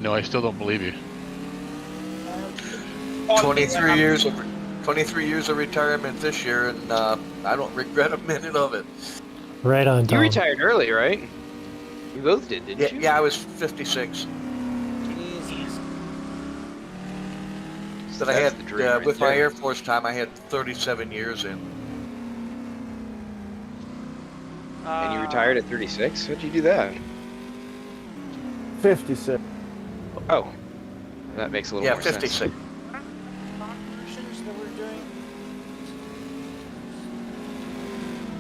No, I still don't believe you. 23 years of retirement this year, and I don't regret a minute of it. Right on, Tom. You retired early, right? You both did, didn't you? Yeah, I was 56. Jesus. But I had, the dream right with my there. Air Force time, I had 37 years in. And you retired at 36? How'd you do that? 56. Oh, that makes a little more 56. sense. Versions that we're doing.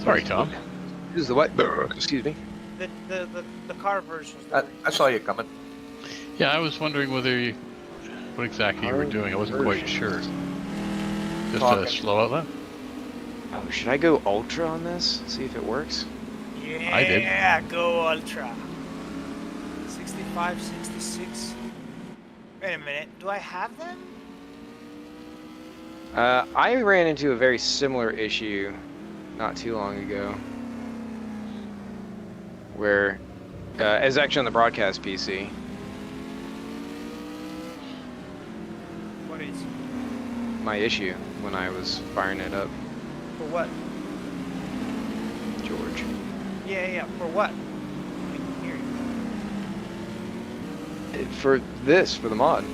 Sorry, Tom. This is the what? Excuse me. The car versions. That we're I saw you coming. Yeah, I was wondering what exactly you were doing. I wasn't quite sure. Just a Talking. slow outlet? Oh, should I go ultra on this? See if it works? Yeah, I did. go ultra. 65, 66. Wait a minute, do I have them? I ran into a very similar issue not too long ago, where it's actually on the broadcast PC. What is? My issue when I was firing it up, For what? George. Yeah, for what? I can hear you. For the mod.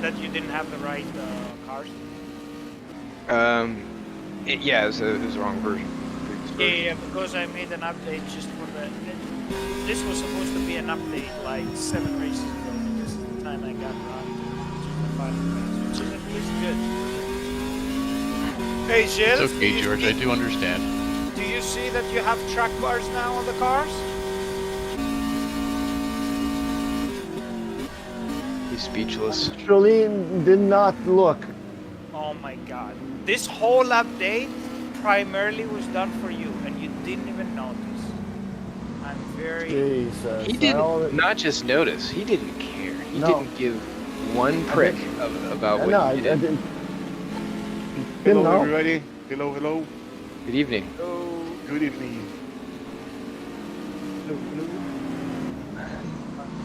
That you didn't have the right cars? Yeah, it was the wrong version. Previous version. Yeah, because I made an update just for the... This was supposed to be an update like 7 races ago, but this is the time I got around to the final race, which is at least good. Hey, Jill. It's okay, George. I do understand. Do you see that you have track bars now on the cars? He's speechless. Actually, did not look. Oh my god. This whole update primarily was done for you, and you didn't even notice. I'm very... Jesus. He didn't not just notice, he didn't care. He No. didn't give one prick about what No, you I did. didn't. Hello, Didn't know. everybody. Hello, hello. Good evening. Oh, Good evening. Hello, hello.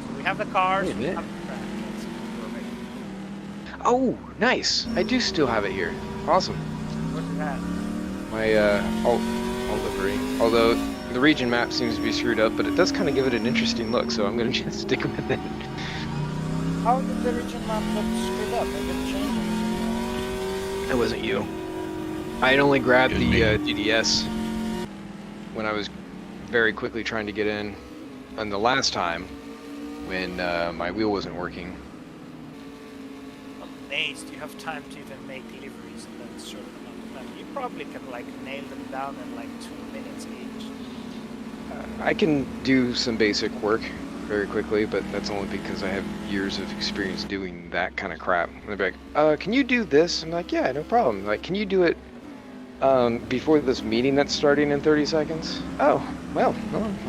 so we have the cars, Wait a we minute. have the track. Let's go right. Oh, nice. I do still have it here. Awesome. What's that? My alt livery. Although the region map seems to be screwed up, but it does kind of give it an interesting look, so I'm going to just stick with it. How did the region map look screwed up? I didn't change it. That wasn't you. I had only grabbed It the was GDS when I was very quickly trying to get in, and the last time when my wheel wasn't working. Amazed you have time to even make liveries in that short amount of time. You probably can like nail them down in like 2 minutes each. I can do some basic work very quickly, but that's only because I have years of experience doing that kind of crap. And they're like, can you do this? I'm like, yeah, no problem. Like, can you do it before this meeting that's starting in 30 seconds? Oh, well,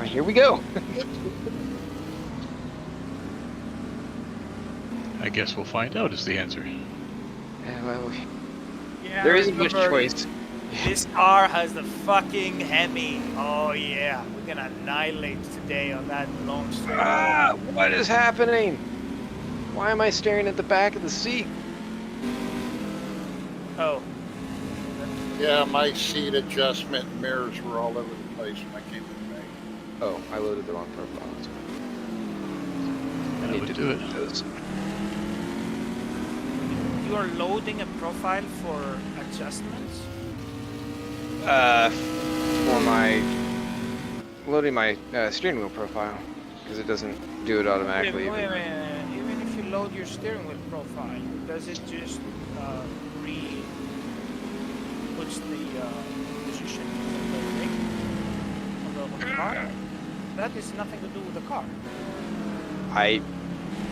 here we go. I guess we'll find out is the answer. Yeah, well, Yeah, there isn't much remember, choice. This car has the fucking Hemi. Oh yeah, we're gonna annihilate today on that long straight. Ah, what is happening? Why am I staring at the back of the seat? Oh, Yeah, my seat adjustment and mirrors were all over the place when I came in the back. Oh, I loaded the wrong profile. I That need would to do it. delete those. you are loading a profile for adjustments. For my loading my steering wheel profile because it doesn't do it automatically. Wait a minute. Even if you load your steering wheel profile, does it just puts the position of the rig on the car? That has nothing to do with the car. I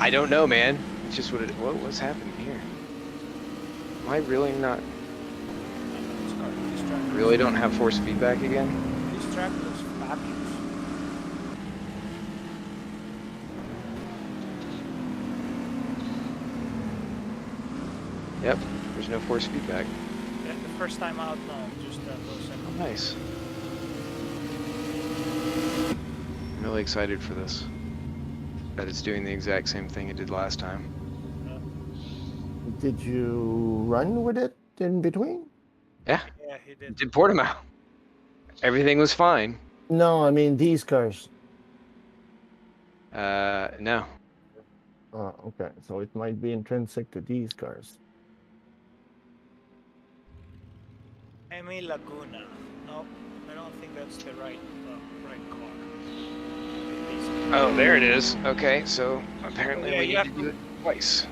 don't know, man. It's just what it. What's happening here? Am I really not? Really don't have force feedback again? This track looks fabulous. Yep. There's no force feedback. Yeah, the first time out, no, just those Oh, nice. I'm really excited for this. But it's doing the exact same thing it did last time. Did you run with it in between? Yeah, Yeah, he did. did Portimao. Everything was fine. No, I mean these cars. No. Oh, okay. So it might be intrinsic to these cars. Emi Laguna. No, I don't think that's the right car. Oh, there it is. Okay, so apparently Yeah, we you need have to to- do it twice.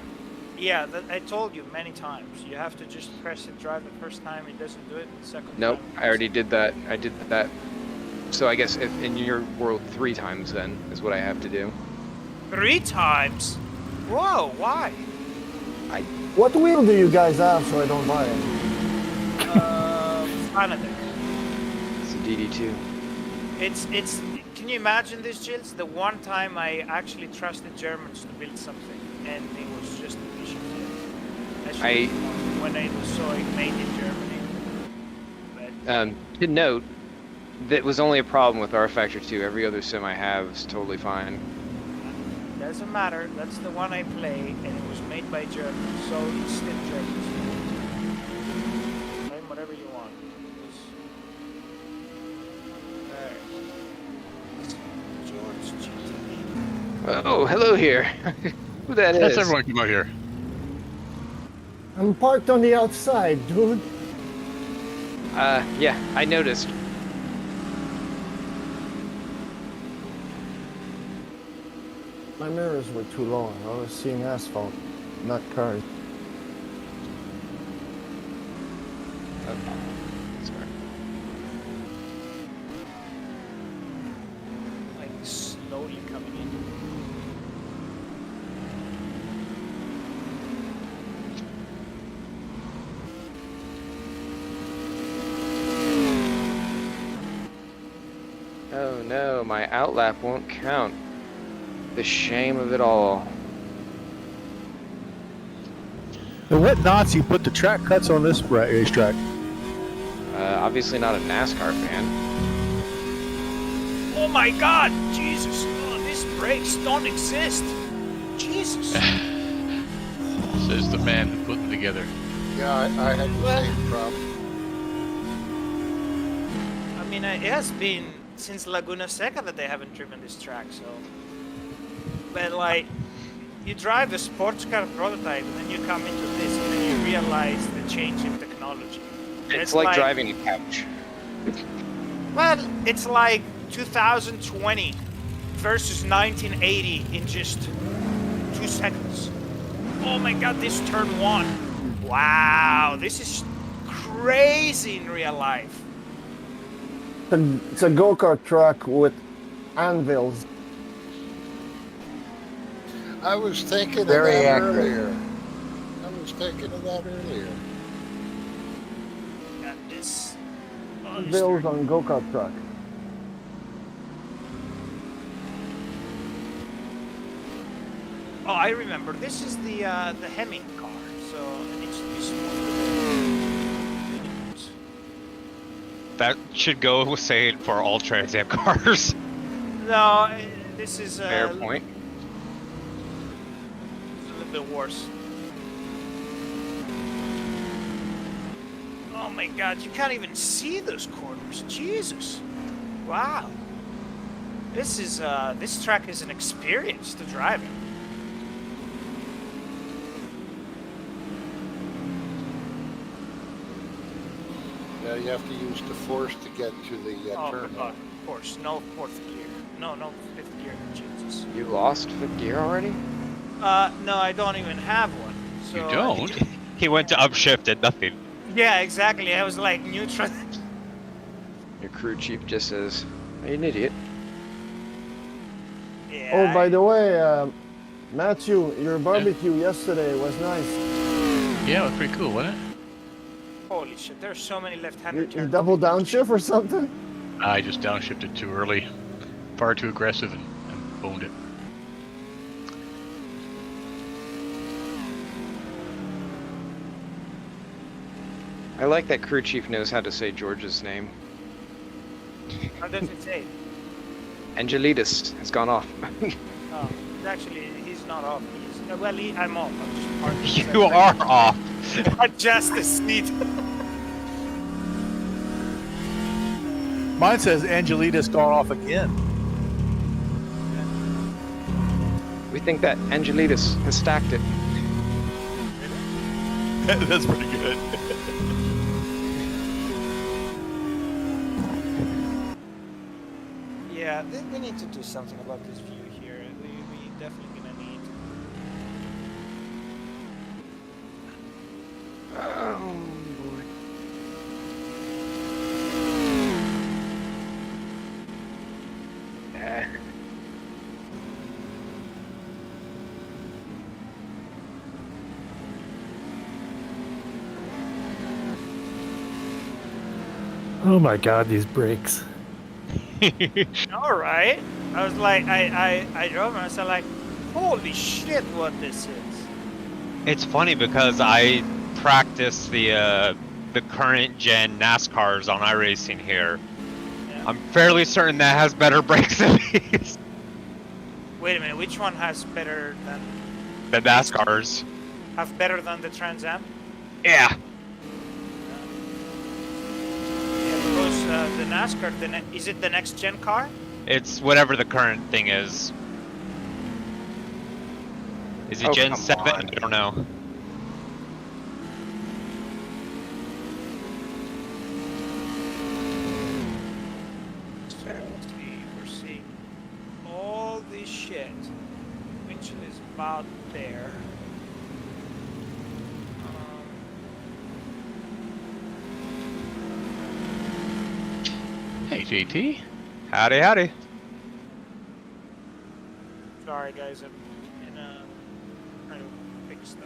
Yeah, I told you many times. You have to just press it, drive the first time. It doesn't do it. The second Nope, time. I already did that. I did that. So I guess if in your world 3 times then is what I have to do. 3 times. Whoa, why? What wheel do you guys have so I don't buy it? Canada. It's a DD2. It's. Can you imagine this, Gilles? The one time I actually trusted Germans to build something, and it was just a piece of shit. When I saw it made in Germany. But To note, that was only a problem with rFactor 2. Every other sim I have is totally fine. doesn't matter. That's the one I play, and it was made by Germans, so it's still Germans. Claim whatever you want. George GTV. Oh, hello here. Who that is? Let's everyone come out here. I'm parked on the outside, dude. Yeah, I noticed. My mirrors were too low. I was seeing asphalt, not cars. Sorry. Like slowly coming in. Oh no, my outlap won't count. The shame of it all. And what Nazi put the track cuts on this racetrack? Obviously not a NASCAR fan. Oh my God! Jesus! Oh, these brakes don't exist. Jesus! Says the man who put them together. Yeah, I had the same problem. I mean, it has been since Laguna Seca that they haven't driven this track, so. But like, you drive a sports car prototype, and then you come into this, and then you realize the change in technology. It's like driving a couch. Well, it's like 2020 versus 1980 in just 2 seconds. Oh my God, this turn 1. Wow, this is crazy in real life. It's a go-kart track with anvils. I was thinking Very of that accurate. earlier. I was thinking of that earlier. Got this. Oh, this Anvils turn- on go-kart track. Oh, I remember. This is the Hemming car, so it needs to be smoother. That should go saying for all Trans Am cars. No, this is Fair point. It's a little bit worse. Oh my God, you can't even see those corners. Jesus. Wow. This is this track is an experience to drive it. Yeah, you have to use the force to get to the Oh turn. my God, of course. No 4th gear. No 5th gear. Jesus. You lost 5th gear already? No, I don't even have one. So, You don't? He went to upshift and nothing. Yeah, exactly. I was like neutral. Your crew chief just says, "You're an idiot." Yeah. Oh, by the way, Matthew, your barbecue yesterday was nice. Yeah, it was pretty cool, wasn't it? Holy shit, there's so many You, left-hander you turns. double downshift or something? I just downshifted too early. Far too aggressive and boned it. I like that crew chief knows how to say George's name. How does it say? Angelides has gone off. Oh, actually, he's not off. Well, I'm off. I'm just parking. You are off. Adjust the seat. Mine says Angelita's gone off again. We think that Angelitas has stacked it. That's pretty good. Yeah, we need to do something about this view here. We definitely gonna need. Oh boy. Oh my god, these brakes. All right. I was like, I drove and I was like, holy shit, what this is. It's funny because I practice the current gen NASCARs on iRacing here. Yeah. I'm fairly certain that has better brakes than these. Wait a minute, which one has better than The NASCARs. have better than the Trans Am? Yeah. Yeah, because the NASCAR, is it the next gen car? It's whatever the current thing is. Is it Oh, Gen come 7? on. I don't know. We're seeing all this shit. Winchell is about there. Hey, JT. Howdy, howdy. Sorry guys, I'm trying to fix stuff.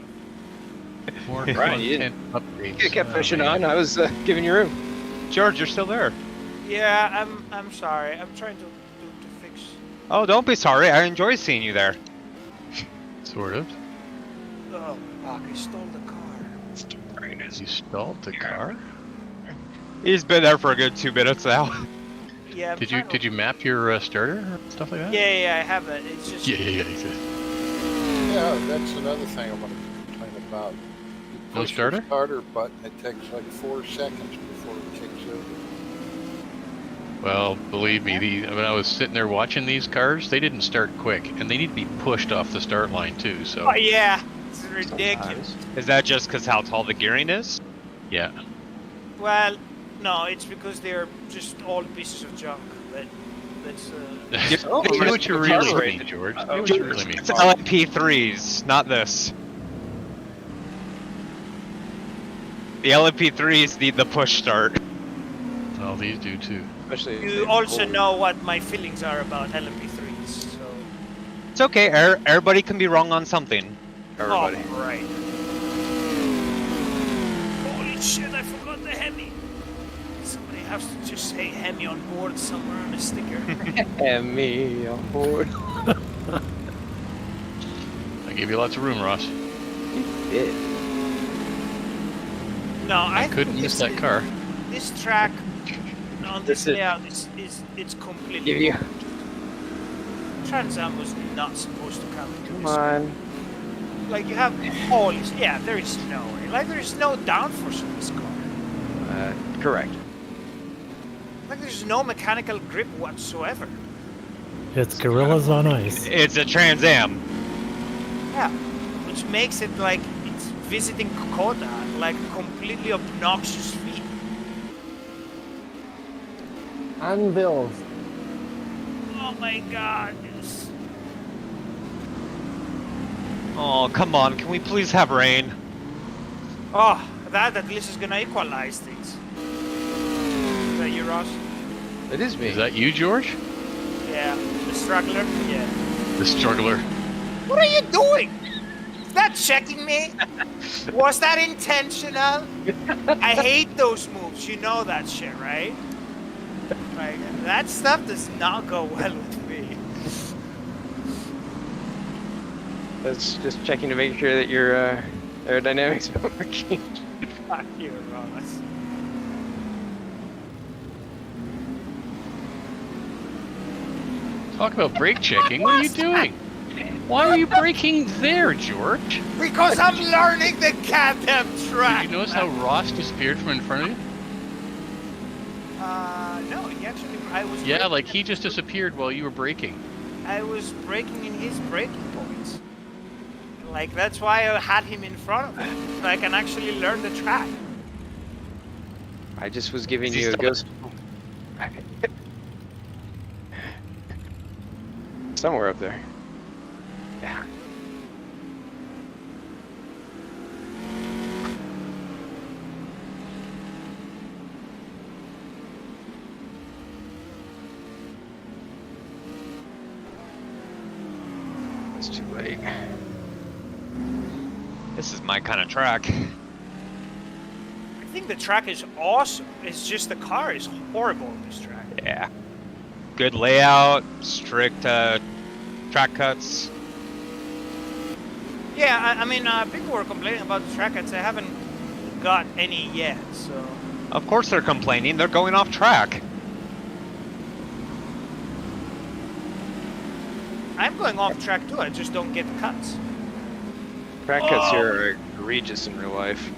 More Right, you content updates. You kept Oh, pushing man. on. I was giving you room. George, you're still there. Yeah, I'm sorry. I'm trying to fix. Oh, don't be sorry. I enjoy seeing you there. Sort of. Oh, fuck! I stole the car. You stalled the car? He's been there for a good 2 minutes now. Yeah. I'm Did trying to- you map your starter or stuff like that? Yeah, I have it. It's just. Yeah. Exactly. Yeah, that's another thing I want to complain about. You No push starter? the starter button, it takes like 4 seconds before it kicks over. Well, believe me, when I was sitting there watching these cars, they didn't start quick, and they need to be pushed off the start line too. So Oh yeah, it's ridiculous. Is that just because how tall the gearing is? yeah. Well, no, it's because they're just all pieces of junk. That's You know what you really mean, George. You know what you really mean. It's LMP3s, not this. The LMP3s need the push start. Oh, these do too. Especially if You they're also cold. know what my feelings are about LMP3s, so. It's okay. Everybody can be wrong on something. Everybody. Oh, right. Holy shit! I forgot the Hemi. Somebody has to just say Hemi on board somewhere on a sticker. And me on board. I gave you lots of room, Ross. Yeah. No, I Couldn't think miss that car. This track on this This is- layout it's completely. Give you. Trans Am was not supposed to come into Come this. on. Like you have holy, yeah, there is no way. Like there is no downforce in this car. Correct. Like there's no mechanical grip whatsoever. It's gorillas on ice. It's a Trans Am. Yeah, which makes it like it's visiting COTA at like completely obnoxious speed. Anvils. Oh my god, it's... Oh, come on. Can we please have rain? Oh, that at least is gonna equalize things. Is that you, Ross? It is me. Is that you, George? Yeah, the struggler. Yeah. The struggler. What are you doing? Is that checking me? Was that intentional? I hate those moves. You know that shit, right? Like, that stuff does not go well with me. That's just checking to make sure that your aerodynamics are working. Fuck you, Ross. Talk about brake checking. What are you doing? Why are you braking there, George? Because I'm learning the goddamn track. Did you notice how Ross disappeared from in front of you? No, he actually, I was. Yeah, braking- like he just disappeared while you were braking. I was braking in his braking points. Like, that's why I had him in front of me. So I can actually learn the track. I just was giving Is he you a still- ghost. Somewhere up there. Yeah. It's too late. This is my kind of track. I think the track is awesome. It's just the car is horrible on this track. Yeah. Good layout, strict track cuts. Yeah, I mean, people were complaining about the track cuts. I haven't got any yet, so. Of course they're complaining. They're going off track. I'm going off track too. I just don't get the cuts. Track cuts here are egregious in real life.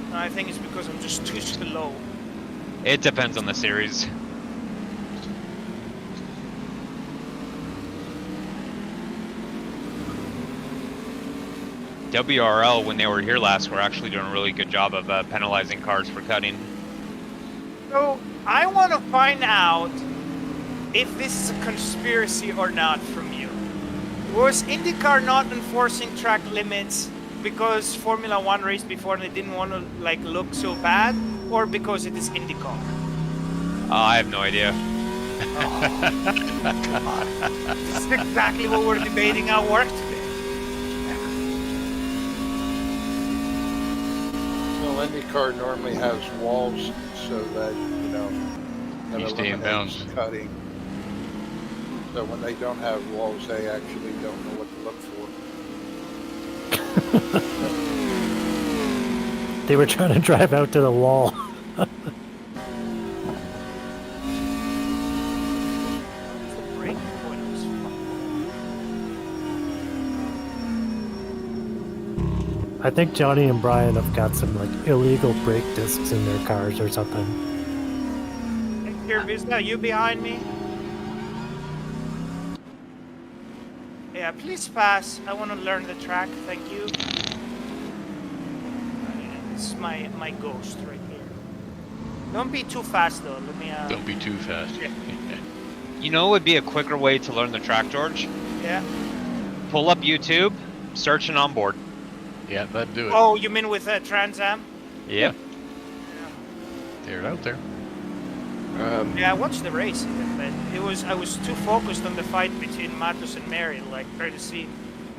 And I think it's because I'm just too slow. It depends on the series. WRL, when they were here last, were actually doing a really good job of penalizing cars for cutting. So I want to find out if this is a conspiracy or not from you. Was IndyCar not enforcing track limits because Formula One raced before and they didn't want to like look so bad, or because it is IndyCar? I have no idea. This is exactly what we're debating at work today. Well, IndyCar normally has walls so that, you know, that You stay in eliminates bounds. cutting. So when they don't have walls, they actually don't know what to look for. They were trying to drive out to the wall. I think Johnny and Brian have got some like illegal brake discs in their cars or something. Here, Vizna, you behind me? Yeah, please pass. I want to learn the track. Thank you. This is my ghost right here. Don't be too fast though. Let me. Don't be too fast. You know what would be a quicker way to learn the track, George? Yeah. Pull up YouTube, search an onboard. Yeah, that'd do it. Oh, you mean with Trans Am? Yep. They're out there. Yeah, I watched the race, but I was too focused on the fight between Matos and Mary, like trying to see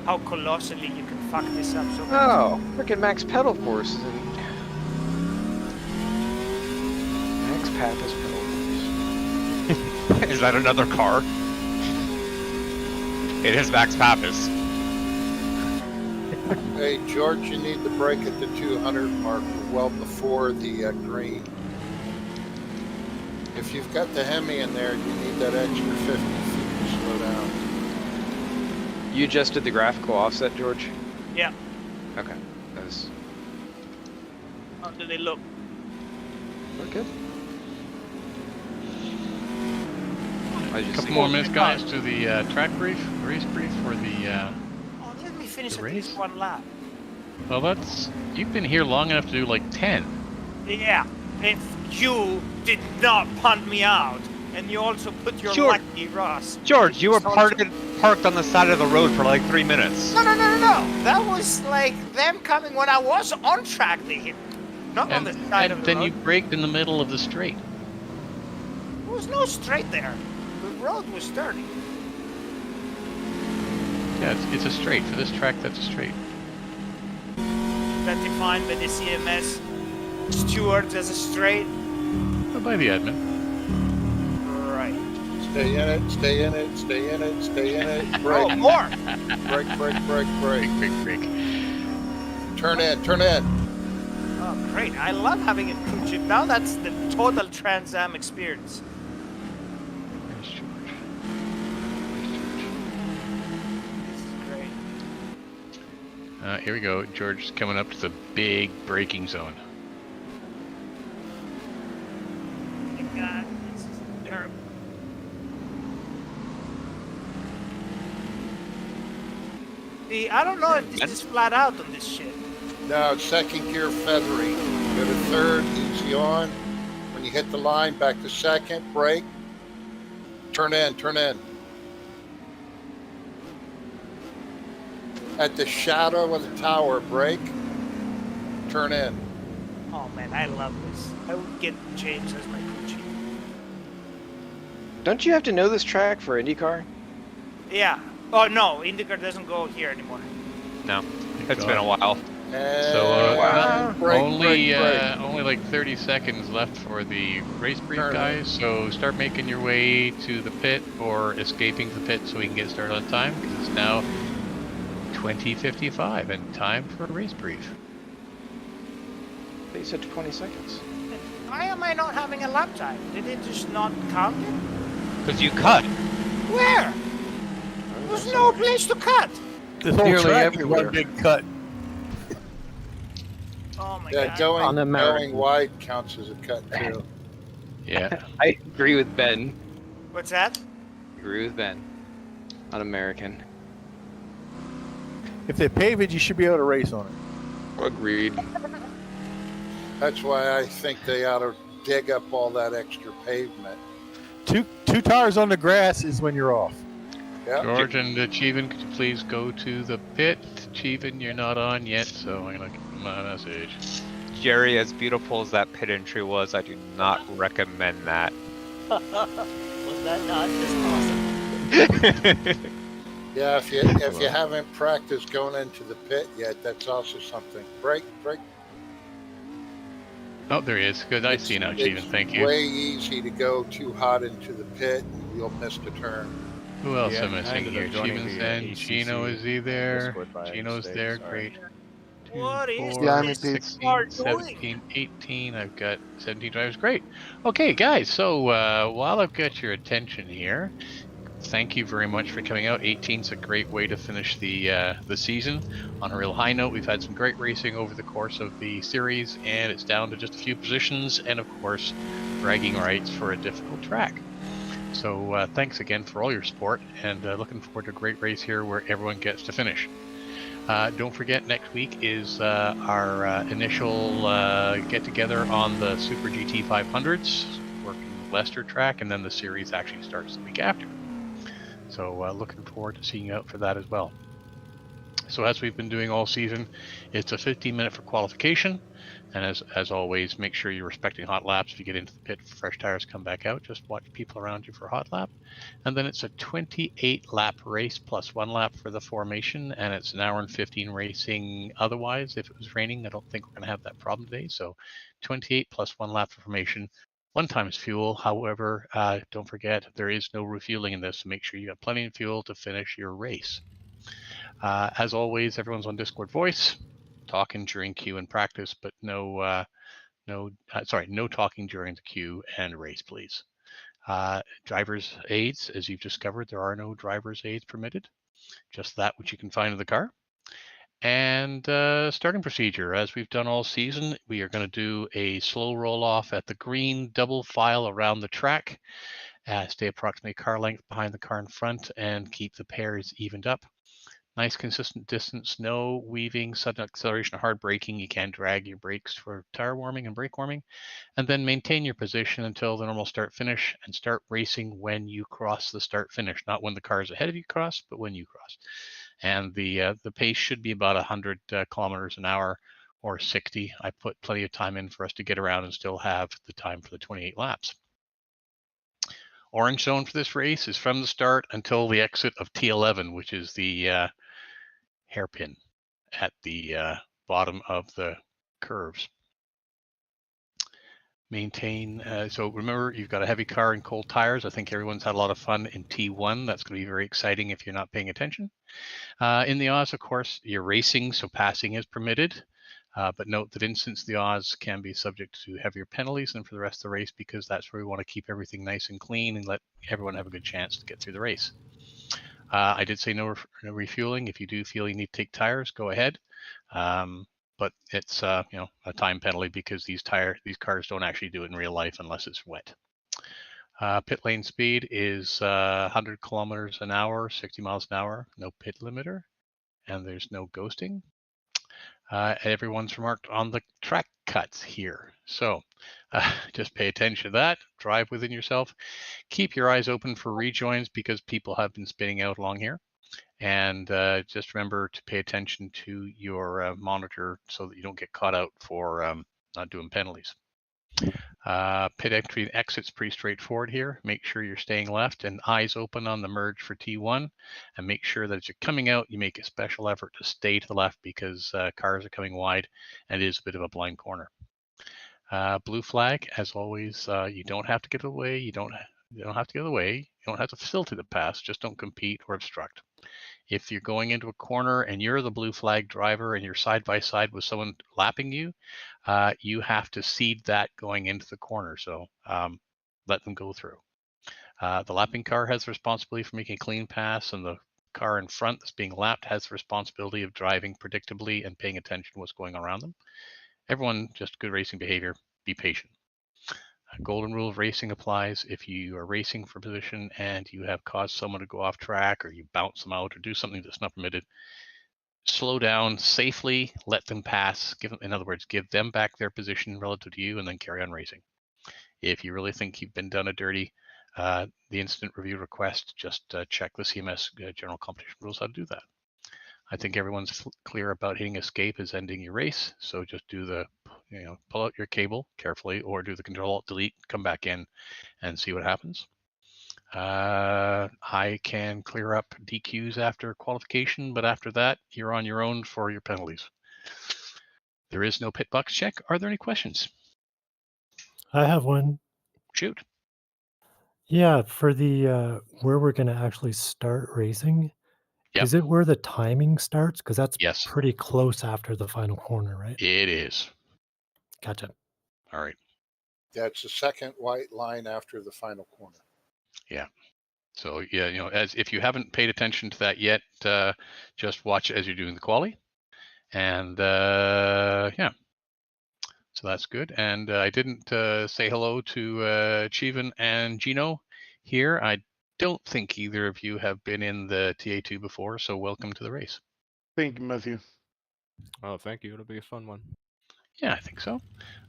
how colossally you can fuck this up. So Oh, frickin' Max Pedal Force is in. Max Pappas Pedal Force. Is that another car? It is Max Pappas. Hey, George, you need to brake at the 200 mark well before the green. If you've got the Hemi in there, you need that extra 50 feet to slow down. You adjusted the graphical offset, George? yeah, Okay. That was how do they look? good. I A just couple think- more minutes, guys, to the race brief for the. Oh, let me finish The at least race? one lap. Well, you've been here long enough to do like 10. Yeah, if you did not punt me out, and you also put your Sure. lucky Ross. George, you were Sorry. parked on the side of the road for like 3 minutes. No. That was like them coming when I was on track. They hit me, not on the side of the then road. you braked in the middle of the straight. There was no straight there. The road was dirty. Yeah, it's a straight. For this track, that's a straight. That defined by the CMS stewards as a straight. By the admin. Right. Stay in it, stay in it, stay in it, stay in it. Oh, Brake, more. brake, brake, brake, brake. Break. Turn in, turn in. Oh, great. I love having a crew chief. Now that's the total Trans Am experience. Where's George? Here we go. George is coming up to the big braking zone. Oh my God, this is terrible. See, I don't know if this is flat out on this shit. No, second gear feathery. Go to third, easy on. When you hit the line, back to second, brake. Turn in, turn in. At the shadow of the tower, brake. Turn in. Oh man, I love this. I would get James as my crew chief. Don't you have to know this track for IndyCar? Yeah. Oh no, IndyCar doesn't go here anymore. No, it's been a while. And So only like 30 seconds left for the race brief, guys. So start making your way to the pit or escaping the pit so we can get started on time, because it's now 20:55 and time for a race brief. They said 20 seconds. Why am I not having a lap time? Did it just not count it? Because you cut. Where? There's no place to cut. This whole Nearly track everywhere. is one big cut. Oh my yeah, God. going wide counts as a cut too. Yeah. I agree with Ben. What's that? Agree with Ben. Un-American. If they pave it, you should be able to race on it. Agreed. That's why I think they ought to dig up all that extra pavement. Two tires on the grass is when you're off. Yeah. George and Cheevan, could you please go to the pit? Cheevan, you're not on yet, so I'm gonna give him a message. Jerry, as beautiful as that pit entry was, I do not recommend that. Was that not just awesome? Yeah, if you haven't practiced going into the pit yet, that's also something. Brake. Oh, there he is. Good. I see you now, Cheevan. Thank you. Way easy to go too hot into the pit, and you'll miss the turn. Who else Yeah, am I seeing here? Cheevan's in. Gino, is he there? Discord by Gino's mistake, there. sorry. Great. What is Four, Yeah, I'm in 16, car doing? 17, 18. I've got 17 drivers. Great. Okay, guys. So while I've got your attention here, thank you very much for coming out. 18's a great way to finish the season on a real high note. We've had some great racing over the course of the series, and it's down to just a few positions, and of course, bragging rights for a difficult track. So thanks again for all your support, and looking forward to a great race here where everyone gets to finish. Don't forget, next week is our initial get-together on the Super GT 500s, working the Leicester track, and then the series actually starts the week after. So looking forward to seeing you out for that as well. So as we've been doing all season, it's a 15-minute for qualification. And as always, make sure you're respecting hot laps. If you get into the pit, fresh tires come back out. Just watch people around you for a hot lap. And then it's a 28-lap race plus 1 lap for the formation. And it's an hour and 15 racing otherwise. If it was raining, I don't think we're going to have that problem today. So 28 plus 1 lap for formation. 1 times fuel. However, don't forget, there is no refueling in this. So make sure you got plenty of fuel to finish your race. As always, everyone's on Discord voice. Talking during queue and practice, but no talking during the queue and race, please. Driver's aids, as you've discovered, there are no driver's aids permitted. Just that which you can find in the car. And starting procedure, as we've done all season, we are going to do a slow roll off at the green, double file around the track. Stay approximately car length behind the car in front and keep the pairs evened up. Nice consistent distance, no weaving, sudden acceleration, hard braking. You can drag your brakes for tire warming and brake warming. And then maintain your position until the normal start finish and start racing when you cross the start finish. Not when the car is ahead of you cross, but when you cross. And the pace should be about 100 kilometers an hour or 60. I put plenty of time in for us to get around and still have the time for the 28 laps. Orange zone for this race is from the start until the exit of T11, which is the hairpin at the bottom of the curves. Maintain, so remember, you've got a heavy car and cold tires. I think everyone's had a lot of fun in T1. That's going to be very exciting if you're not paying attention. In the Oz, of course, you're racing, so passing is permitted. But note that instance the Oz can be subject to heavier penalties than for the rest of the race, because that's where we want to keep everything nice and clean and let everyone have a good chance to get through the race. I did say no refueling. If you do feel you need to take tires, go ahead. But it's a time penalty because these cars don't actually do it in real life unless it's wet. Pit lane speed is 100 kilometers an hour, 60 miles an hour, no pit limiter, and there's no ghosting. Everyone's remarked on the track cuts here. So just pay attention to that, drive within yourself, keep your eyes open for rejoins because people have been spinning out along here. And just remember to pay attention to your monitor so that you don't get caught out for not doing penalties. Pit entry and exit's pretty straightforward here. Make sure you're staying left and eyes open on the merge for T1, and make sure that as you're coming out, you make a special effort to stay to the left because cars are coming wide and it is a bit of a blind corner. Blue flag, as always, you don't have to get away. You don't have to get away. You don't have to facilitate the pass. Just don't compete or obstruct. If you're going into a corner and you're the blue flag driver and you're side by side with someone lapping you, you have to cede that going into the corner. So let them go through. The lapping car has the responsibility for making a clean pass, and the car in front that's being lapped has the responsibility of driving predictably and paying attention to what's going on around them. Everyone, just good racing behavior, be patient. Golden rule of racing applies. If you are racing for position and you have caused someone to go off track, or you bounce them out or do something that's not permitted, slow down safely, let them pass. In other words, give them back their position relative to you and then carry on racing. If you really think you've been done a dirty, the incident review request, just check the CMS general competition rules how to do that. I think everyone's clear about hitting escape is ending your race. So just do the, pull out your cable carefully, or do the Control-Alt-Delete, come back in and see what happens. I can clear up DQs after qualification, but after that, you're on your own for your penalties. There is no pit box check. Are there any questions? I have one. Shoot. Yeah, for the where we're going to actually start racing, Yep. is it where the timing starts? Because that's Yes, pretty close after the final corner, right? it is. Gotcha. All right. Yeah, it's the second white line after the final corner. Yeah. So yeah, as if you haven't paid attention to that yet, just watch as you're doing the quali, and yeah. So that's good. And I didn't say hello to Chivan and Gino here. I don't think either of you have been in the TA2 before, so welcome to the race. Thank you, Matthew. Oh, thank you. It'll be a fun one. Yeah, I think so.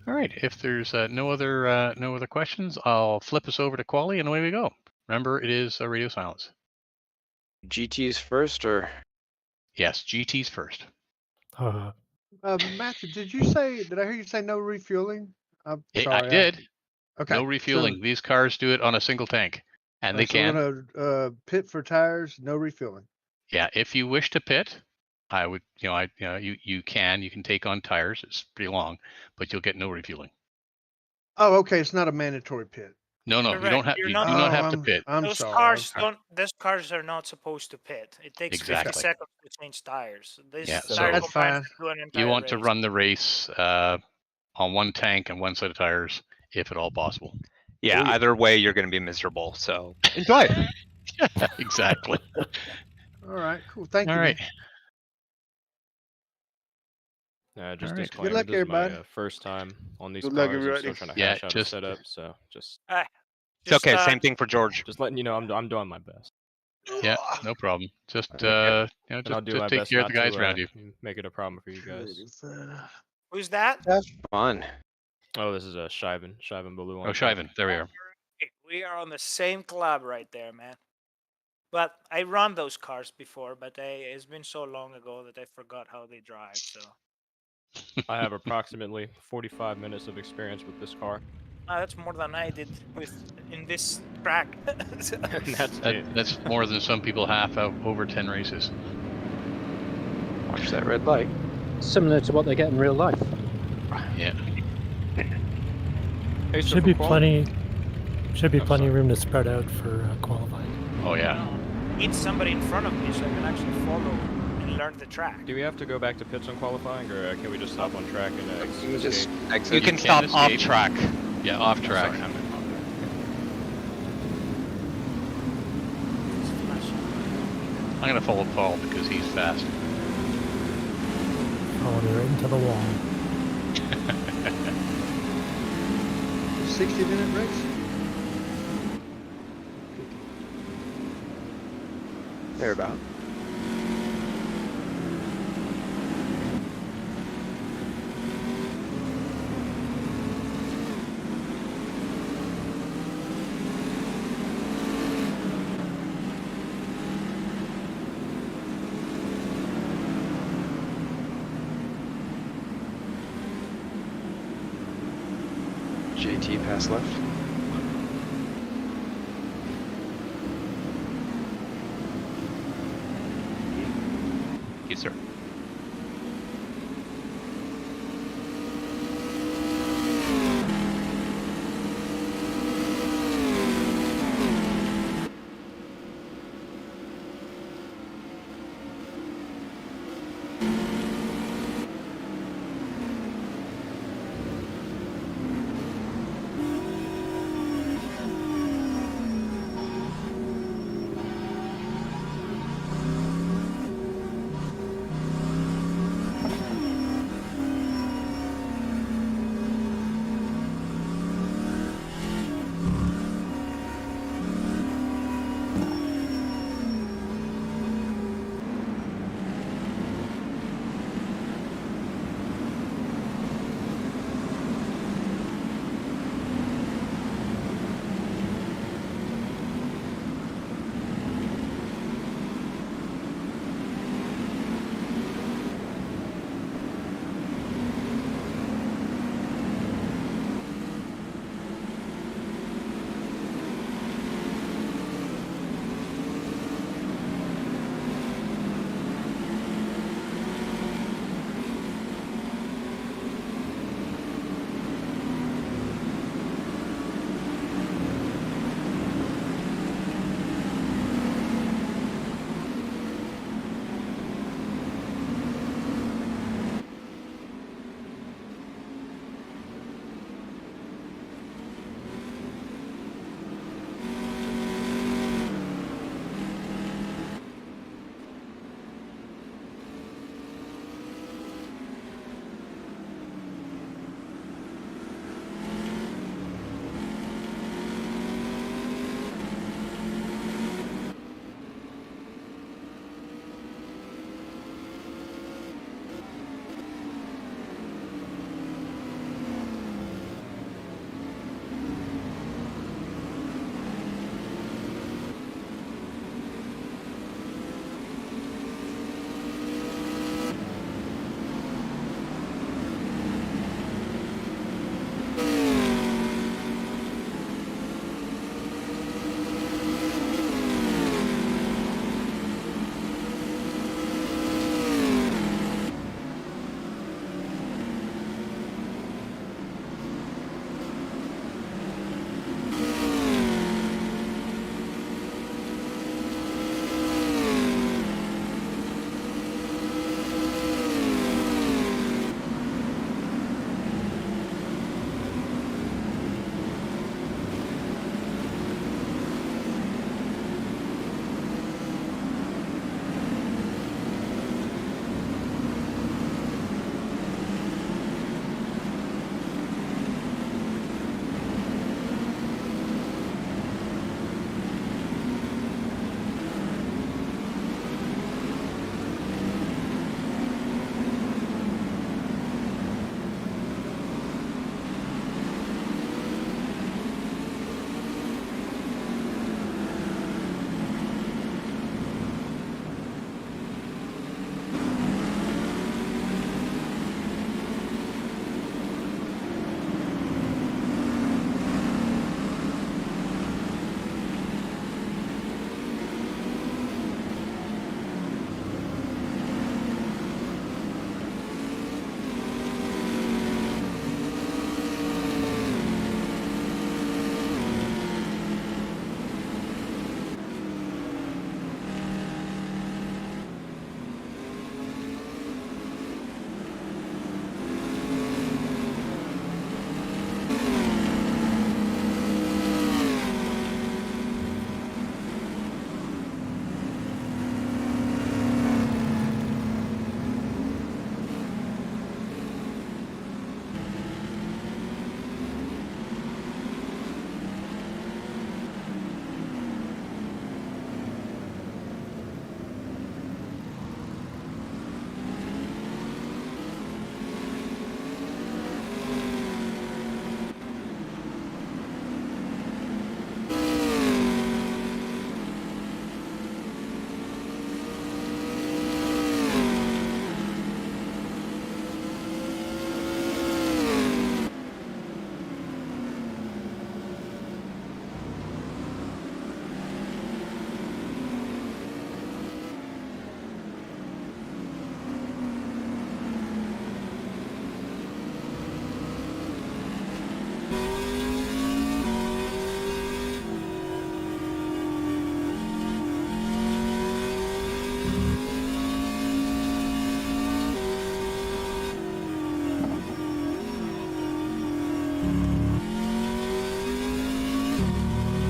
All right. If there's no other questions, I'll flip us over to quali and away we go. Remember, it is radio silence. GT's first, or? Yes, GT's first. Matthew, did I hear you say no refueling? I'm sorry. I did. Okay. No refueling. These cars do it on a single tank, and they can. We're gonna pit for tires, no refueling. Yeah, if you wish to pit, I would, you can take on tires. It's pretty long, but you'll get no refueling. Oh, okay. It's not a mandatory pit. No, Correct. you don't have. You're You not- do not have to pit. I'm Those sorry. cars don't. Those cars are not supposed to pit. It takes 50 Exactly. seconds to change tires. This Yeah, tire so- That's combines fine. to do an entire You want to race. run the race on one tank and one set of tires, if at all possible. Yeah, either way, you're going to be miserable. So enjoy. Exactly. All right. Cool. Thank you. All right. Just All right. disclaimer, Good luck, this is my everybody. first time on these Good luck, cars. I'm still everybody. trying to Yeah, hash out a just- setup, so just It's okay. Same thing for George. letting you know I'm doing my best. Yeah, no problem. Just And I'll just do my take best care of not the guys to, around you. Make it a problem for you guys. Who's that? That's fun. Oh, this is a Shivan Baloo. Oh, Shivan, there we are. We are on the same club right there, man. But I run those cars before, but it's been so long ago that I forgot how they drive. So I have approximately 45 minutes of experience with this car. that's more than I did in this track. And that's That's more than some people have over 10 races. Watch that red light. Similar to what they get in real life. Yeah. Hey, so Should be for quali- plenty of room to spread out for qualifying. Oh yeah. Need somebody in front of me so I can actually follow and learn the track. Do we have to go back to pits on qualifying, or can we just stop on track and You just escape? exit. You can stop off escape. track. Yeah, off track. I'm gonna follow Paul because he's fast. Following you right into the wall. 60-minute race? Thereabout. JT pass left. Yes, sir.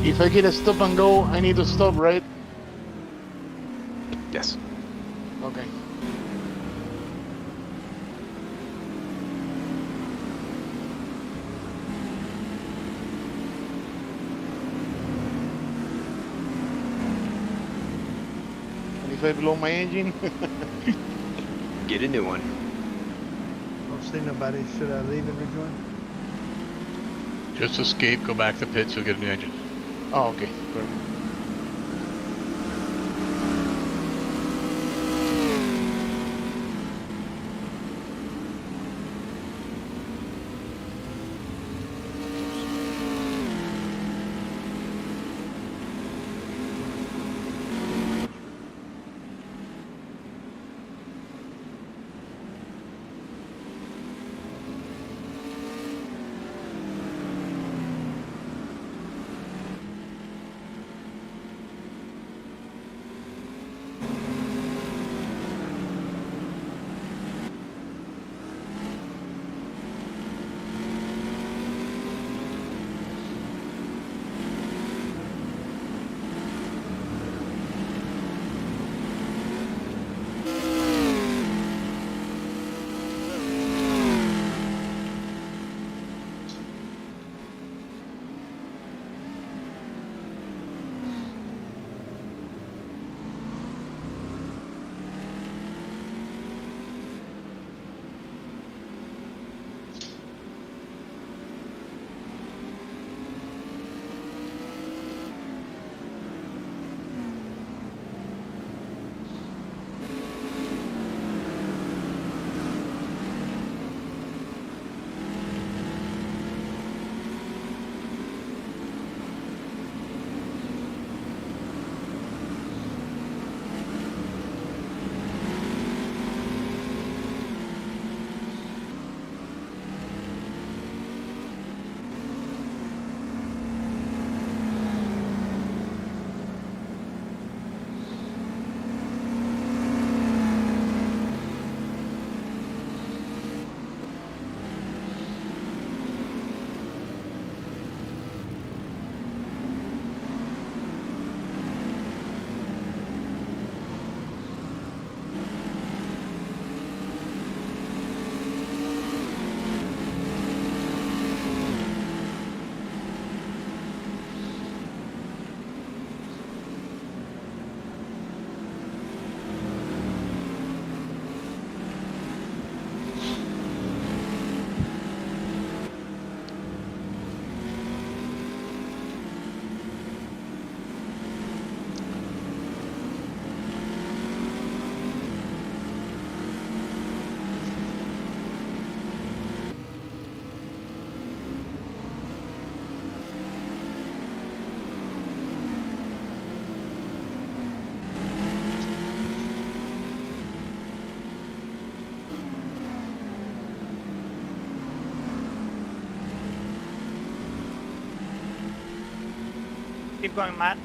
If I get a stop and go, I need to stop, right? Yes. Okay. And if I blow my engine, Get a new one. Don't see nobody. Should I leave and rejoin? Just escape, go back to pits, you'll get a new engine. oh, okay. Perfect. Keep going, Matt.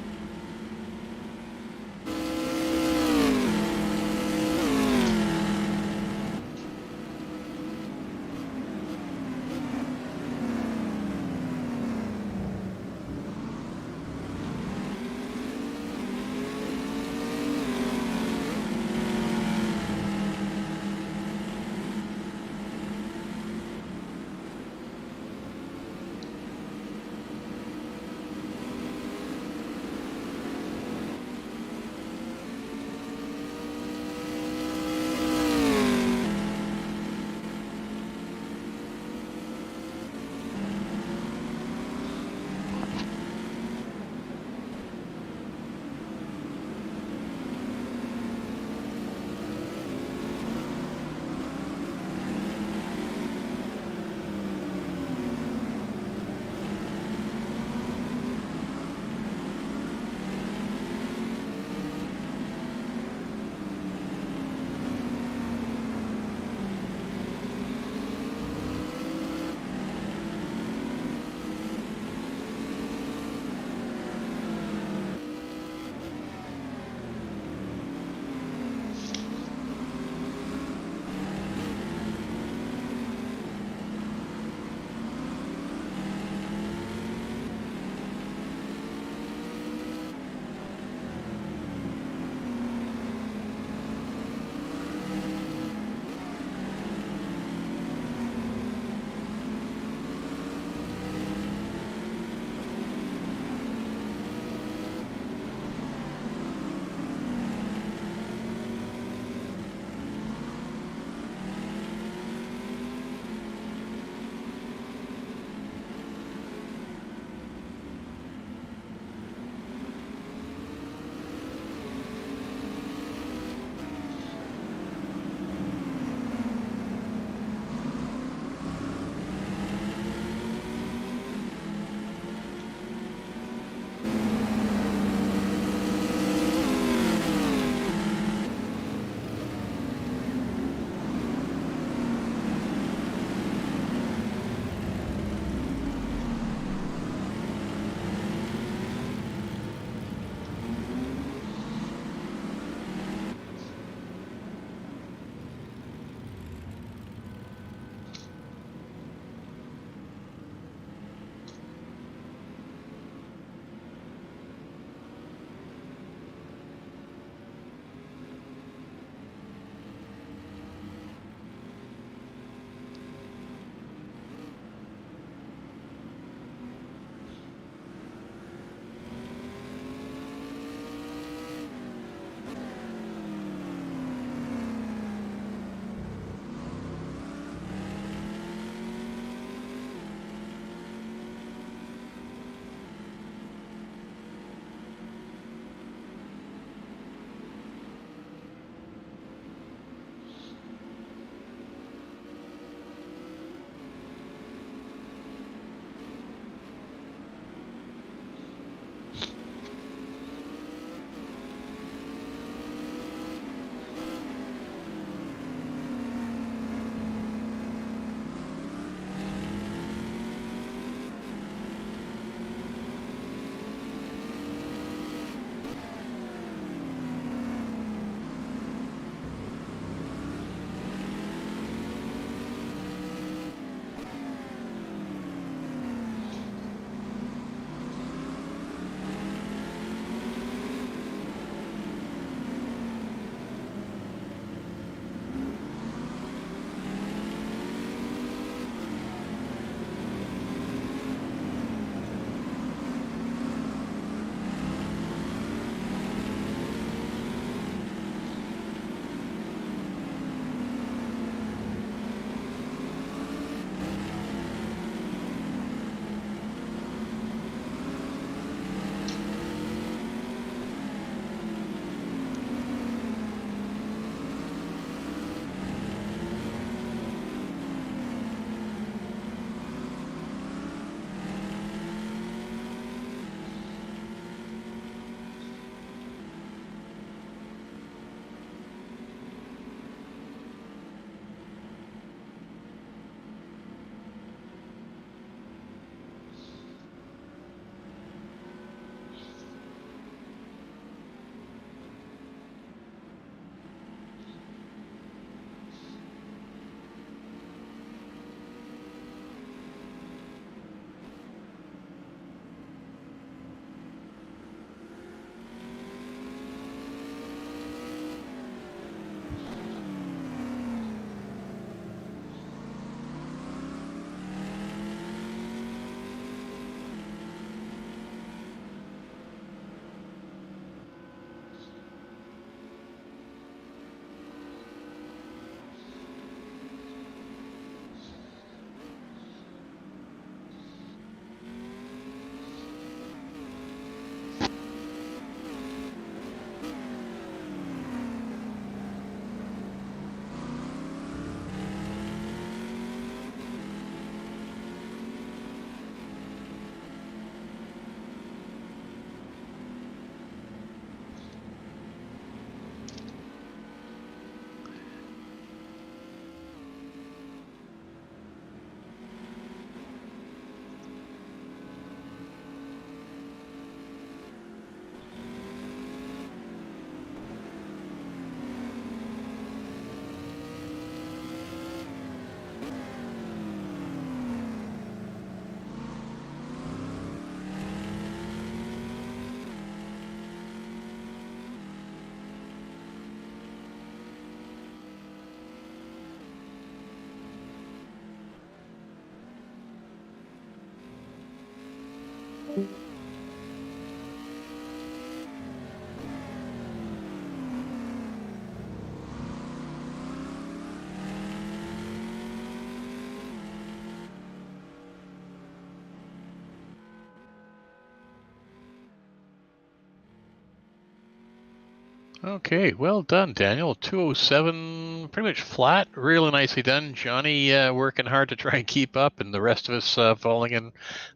Okay, well done, Daniel. 207, pretty much flat. Really nicely done. Johnny working hard to try and keep up, and the rest of us falling in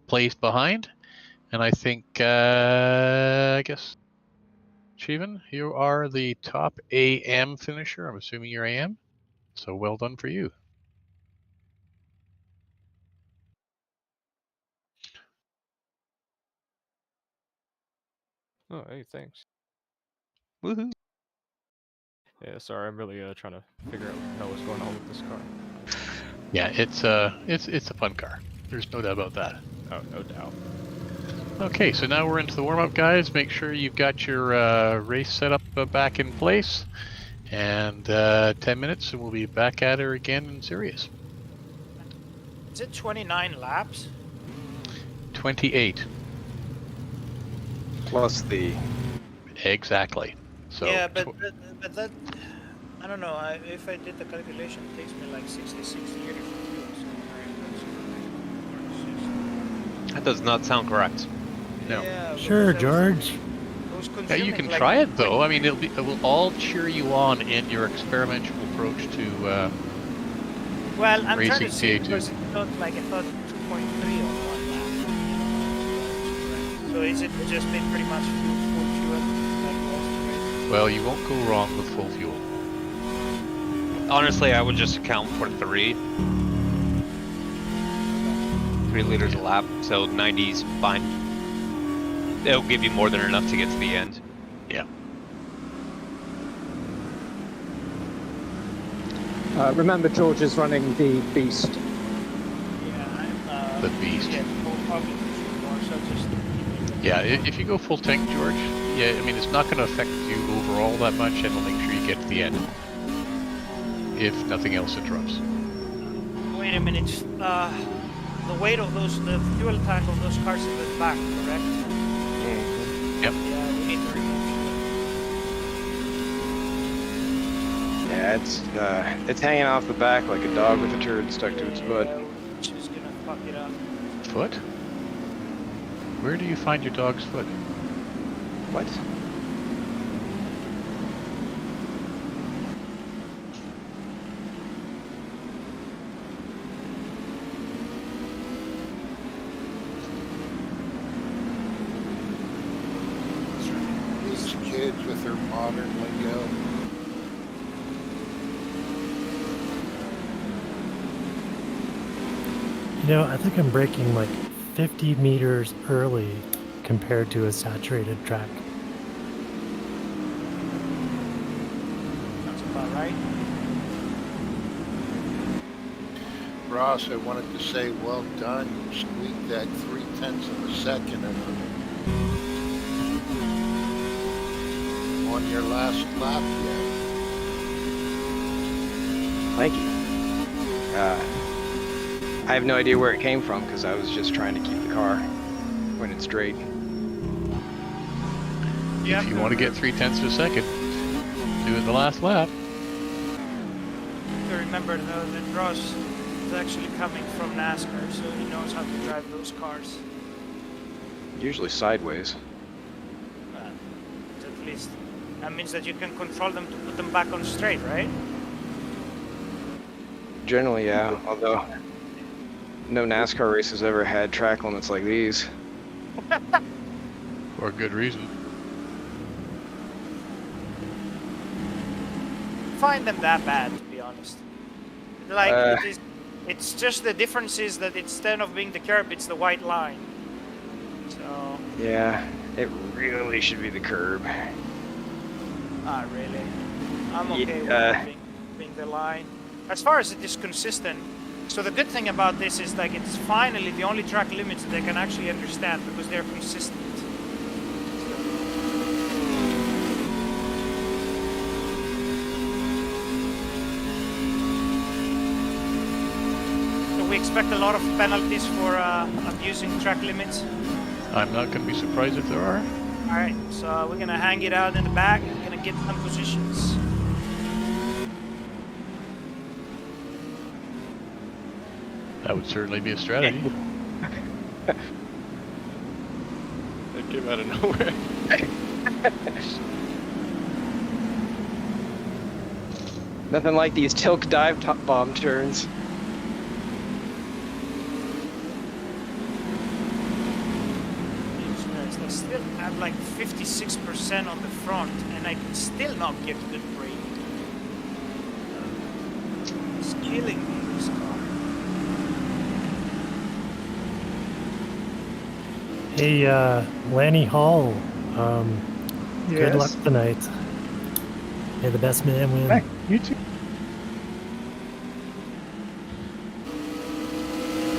place behind. And I think, I guess, Shivan, you are the top AM finisher. I'm assuming you're AM. So well done for you. Oh, hey, thanks. Woohoo! Yeah, sorry, I'm really trying to figure out what's going on with this car. Yeah, it's a fun car. There's no doubt about that. Oh, no doubt. Okay, so now we're into the warm-up, guys. Make sure you've got your race setup back in place. And 10 minutes, and we'll be back at her again in Sirius. Is it 29 laps? 28. Plus the... Exactly. So yeah, but that, I don't know. If I did the calculation, it takes me like 66 years. That does not sound correct. No. Yeah, Sure, George. Yeah, you can try it though. I mean, it will all cheer you on in your experimental approach to well, I'm racing trying to see TA2. because I thought 2.3 on one lap. So is it just been pretty much full fuel like most races? Well, you won't go wrong with full fuel. Honestly, I would just account for 3 liters a lap, so 90's fine. It'll give you more than enough to get to the end. Yeah. Remember, George is running the Beast. Yeah, The Beast. Yeah, if you go full tank, George, yeah, I mean, it's not going to affect you overall that much, and it'll make sure you get to the end. If nothing else interrupts. Wait a minute. The weight of the fuel tank of those cars is at the back, correct? Yep. Yeah, we need to remove Yeah, it's hanging off the back like a dog with a turd stuck to its butt. which is gonna fuck it up. Foot? Where do you find your dog's foot? What? These kids with their modern lingo. You know, I think I'm braking like 50 meters early compared to a saturated track. That's about right. Ross, I wanted to say well done. You squeaked that 0.3 of a second on your last lap yet. Thank you. I have no idea where it came from because I was just trying to keep the car pointed straight. If you want to get 0.3 of a second, do it the last lap. To remember though that Ross is actually coming from NASCAR, so he knows how to drive those cars. Usually sideways. At least that means that you can control them to put them back on straight, right? Generally, yeah. Although no NASCAR race has ever had track limits like these. For a good reason. Find them that bad, to be honest. Like it's just the difference is that instead of being the curb, it's the white line. So. Yeah, it really should be the curb. Ah, really? I'm okay with it being the line. As far as it is consistent. So the good thing about this is like it's finally the only track limits that they can actually understand because they're consistent. So we expect a lot of penalties for abusing track limits. I'm not going to be surprised if there are. Alright, so we're gonna hang it out in the back. We're gonna get some positions. That would certainly be a strategy. That came out of nowhere. Nothing like these Tilke dive top bomb turns. I still have like 56% on the front, and I can still not get good braking. It's killing me, this car. Hey, Lanny Hall. Good Yes? luck tonight. May the best man win. Hey, you too.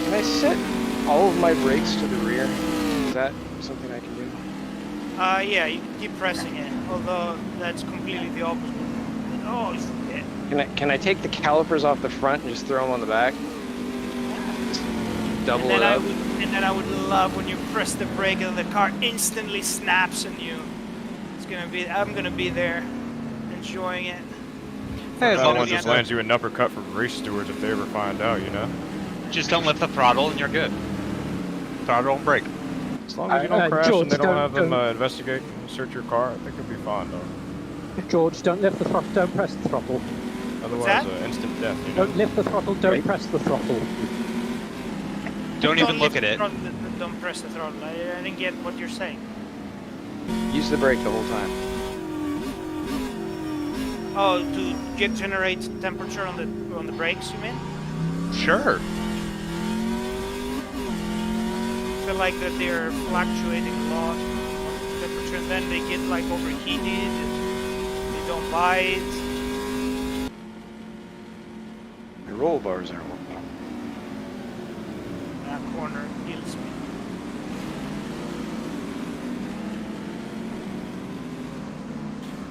Can I set all of my brakes to the rear? Is that something I can do? Yeah, you can keep pressing it, although that's completely the opposite. Oh, shit. Can I take the calipers off the front and just throw them on the back? Just double it up. And then I would love when you press the brake and the car instantly snaps on you. It's gonna be, I'm gonna be there, enjoying it. Hey, as That long one as just lands you an uppercut from race stewards if they ever find out, you know? just don't lift the throttle and you're good. Throttle and brake. As long as you don't crash George, and they don't have them don't- investigate and search your car, I think it'll be fine, though. George, don't lift the throttle, don't press the throttle. Otherwise, instant death, you know? Don't lift the throttle, don't press the throttle. Don't even look at it. Don't press the throttle. I didn't get what you're saying. Use the brake the whole time. Oh, to generate temperature on the brakes, you mean? Sure. I feel like that they're fluctuating a lot on temperature, and then they get like overheated, and they don't bite. The roll bars aren't working. That corner kills me.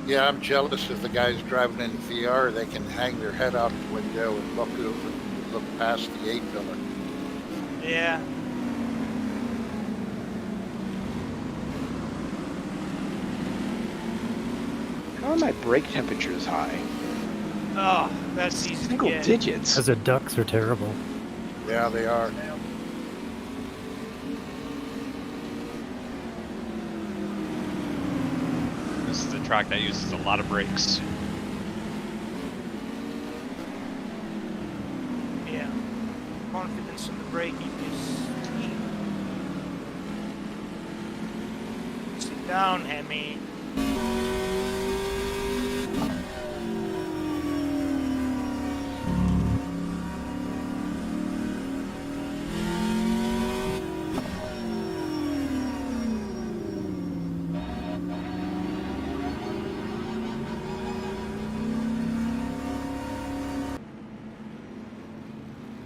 Yeah, I'm jealous of the guys driving in VR. They can hang their head out the window and look over, look past the 8-pillar. Yeah. How are my brake temperatures high? Oh, that's easy to Single get. digits. Because the ducks are terrible. Yeah, they are. This is a track that uses a lot of brakes. Yeah. Confidence in the braking is key. Sit down, Hemi.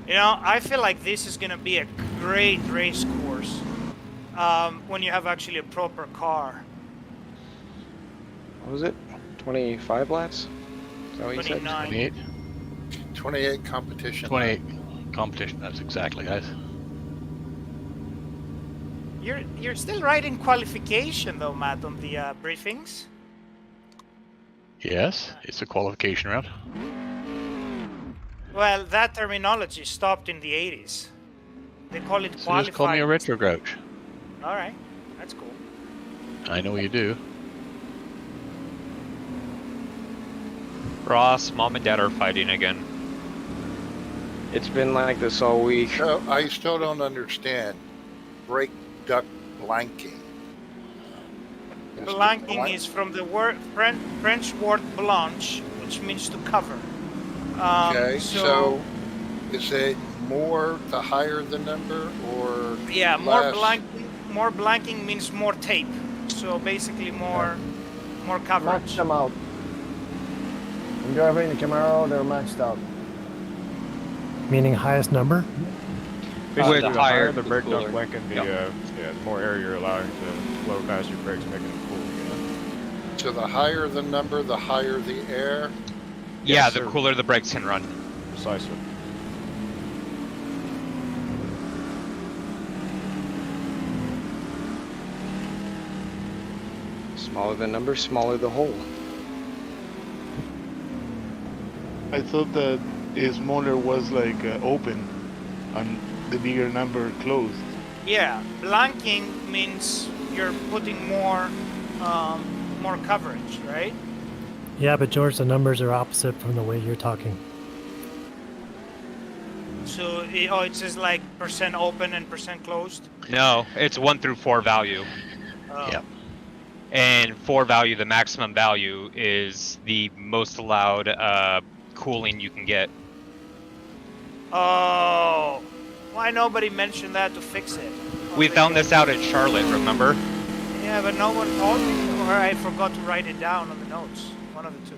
You know, I feel like this is going to be a great race course when you have actually a proper car. What was it? 25 laps? Is that what you said? 29. 28? 28 competition. 28 competition, that's exactly, guys. You're still writing qualification though, Matt, on the briefings. Yes, it's a qualification round. Well, that terminology stopped in the 80s. They call it So qualified. just call me a retro grouch. All right, that's cool. I know you do. Ross, mom and dad are fighting again. It's been like this all week. So I still don't understand brake duct blanking. Blanking is from the word French word blanche, which means to cover. Okay, so is it more the higher the number, or yeah, less? more blanking means more tape. So basically more coverage. Max them out. I'm driving the Camaro, they're maxed out. Meaning highest number? Basically, the the higher, higher the the brake duct cooler. blanking, the more air you're allowing to flow past your brakes, making them cool, you know? So the higher the number, the higher the air. Yeah, Yes, the sir. cooler the brakes can run. Precisely. Smaller the number, smaller the hole. I thought that a smaller was like open and the bigger number closed. Yeah, blanking means you're putting more coverage, right? Yeah, but George, the numbers are opposite from the way you're talking. So, it says like percent open and percent closed? No, it's 1 through 4 value. Oh. Yeah. And 4 value, the maximum value, is the most allowed cooling you can get. Oh. Why nobody mentioned that to fix it? We found this out at Charlotte, remember? Yeah, but no one told me, or I forgot to write it down on the notes. One of the two.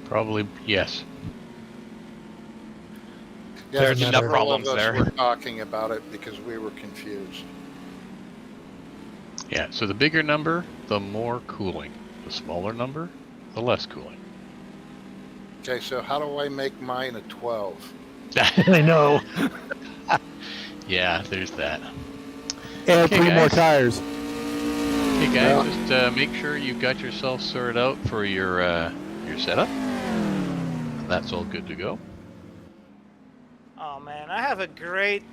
Probably yes. Yeah, There's enough several of problems us there. were talking about it because we were confused. Yeah, so the bigger number, the more cooling. The smaller number, the less cooling. Okay, so how do I make mine a 12? I know. Yeah, there's that. And Okay, 3 more guys. tires. Okay, guys, just make sure you've got yourself sorted out for your setup. That's all good to go. Oh man, I have a great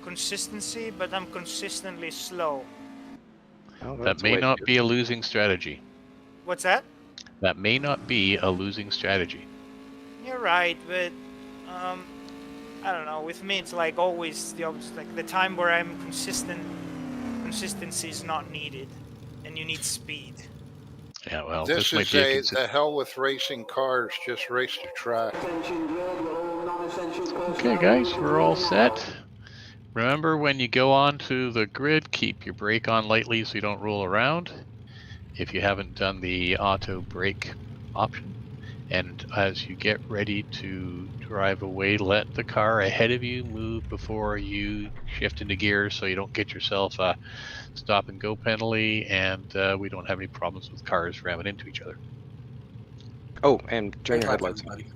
consistency, but I'm consistently slow. Oh, That that's may way not too- be a losing strategy. What's that? That may not be a losing strategy. You're right, but I don't know. With me, it's like always the opposite. Like the time where I'm consistent, consistency is not needed, and you need speed. Yeah, well, This might is be a the hell with racing cars, just race the track. Okay, guys, we're all set. Remember, when you go onto the grid, keep your brake on lightly so you don't roll around. If you haven't done the auto brake option, and as you get ready to drive away, let the car ahead of you move before you shift into gear so you don't get yourself a stop and go penalty, and we don't have any problems with cars ramming into each other. Oh, and turn your Thanks, headlights on. everybody.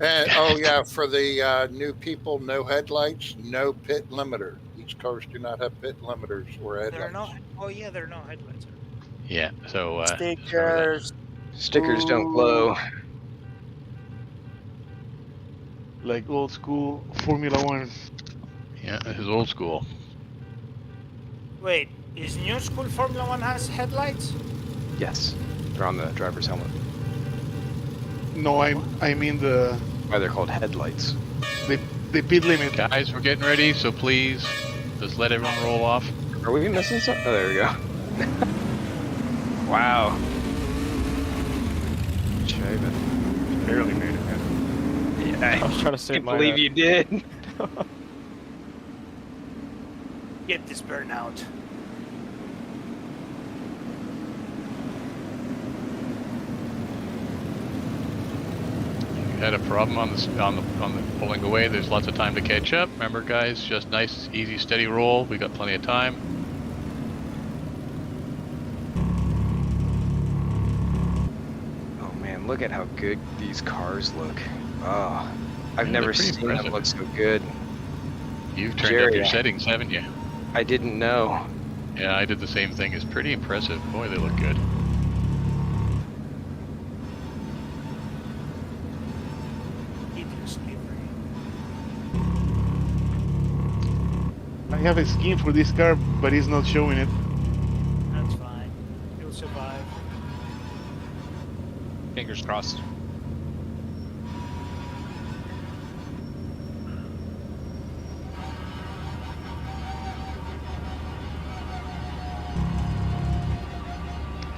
And oh yeah, for the new people, no headlights, no pit limiter. These cars do not have pit limiters or There are headlights. no. Oh yeah, there are no headlights. Yeah, so Stickers. Stickers don't glow. Like old school Formula One. yeah, this is old school. Wait, is new school Formula One has headlights? Yes, they're on the driver's helmet. No, I mean the Why they're called headlights. the pit limit. Guys, we're getting ready, so please just let everyone roll off. Are we missing something? Oh, there we go. Wow. Shaven. Barely made it, man. Yeah, I was trying to save can't mine believe up. you did. Get this burnout. Had a problem on the pulling away. There's lots of time to catch up. Remember, guys, just nice, easy, steady roll. We got plenty of time. Oh man, look at how good these cars look. Oh, I've Yeah, never they're pretty seen them impressive. look so good. You've turned up Jerry, your settings, haven't you? I didn't know. Yeah, I did the same thing. It's pretty impressive. Boy, they look good. I have a skin for this car, but it's not showing it. That's fine. You'll survive. Fingers crossed.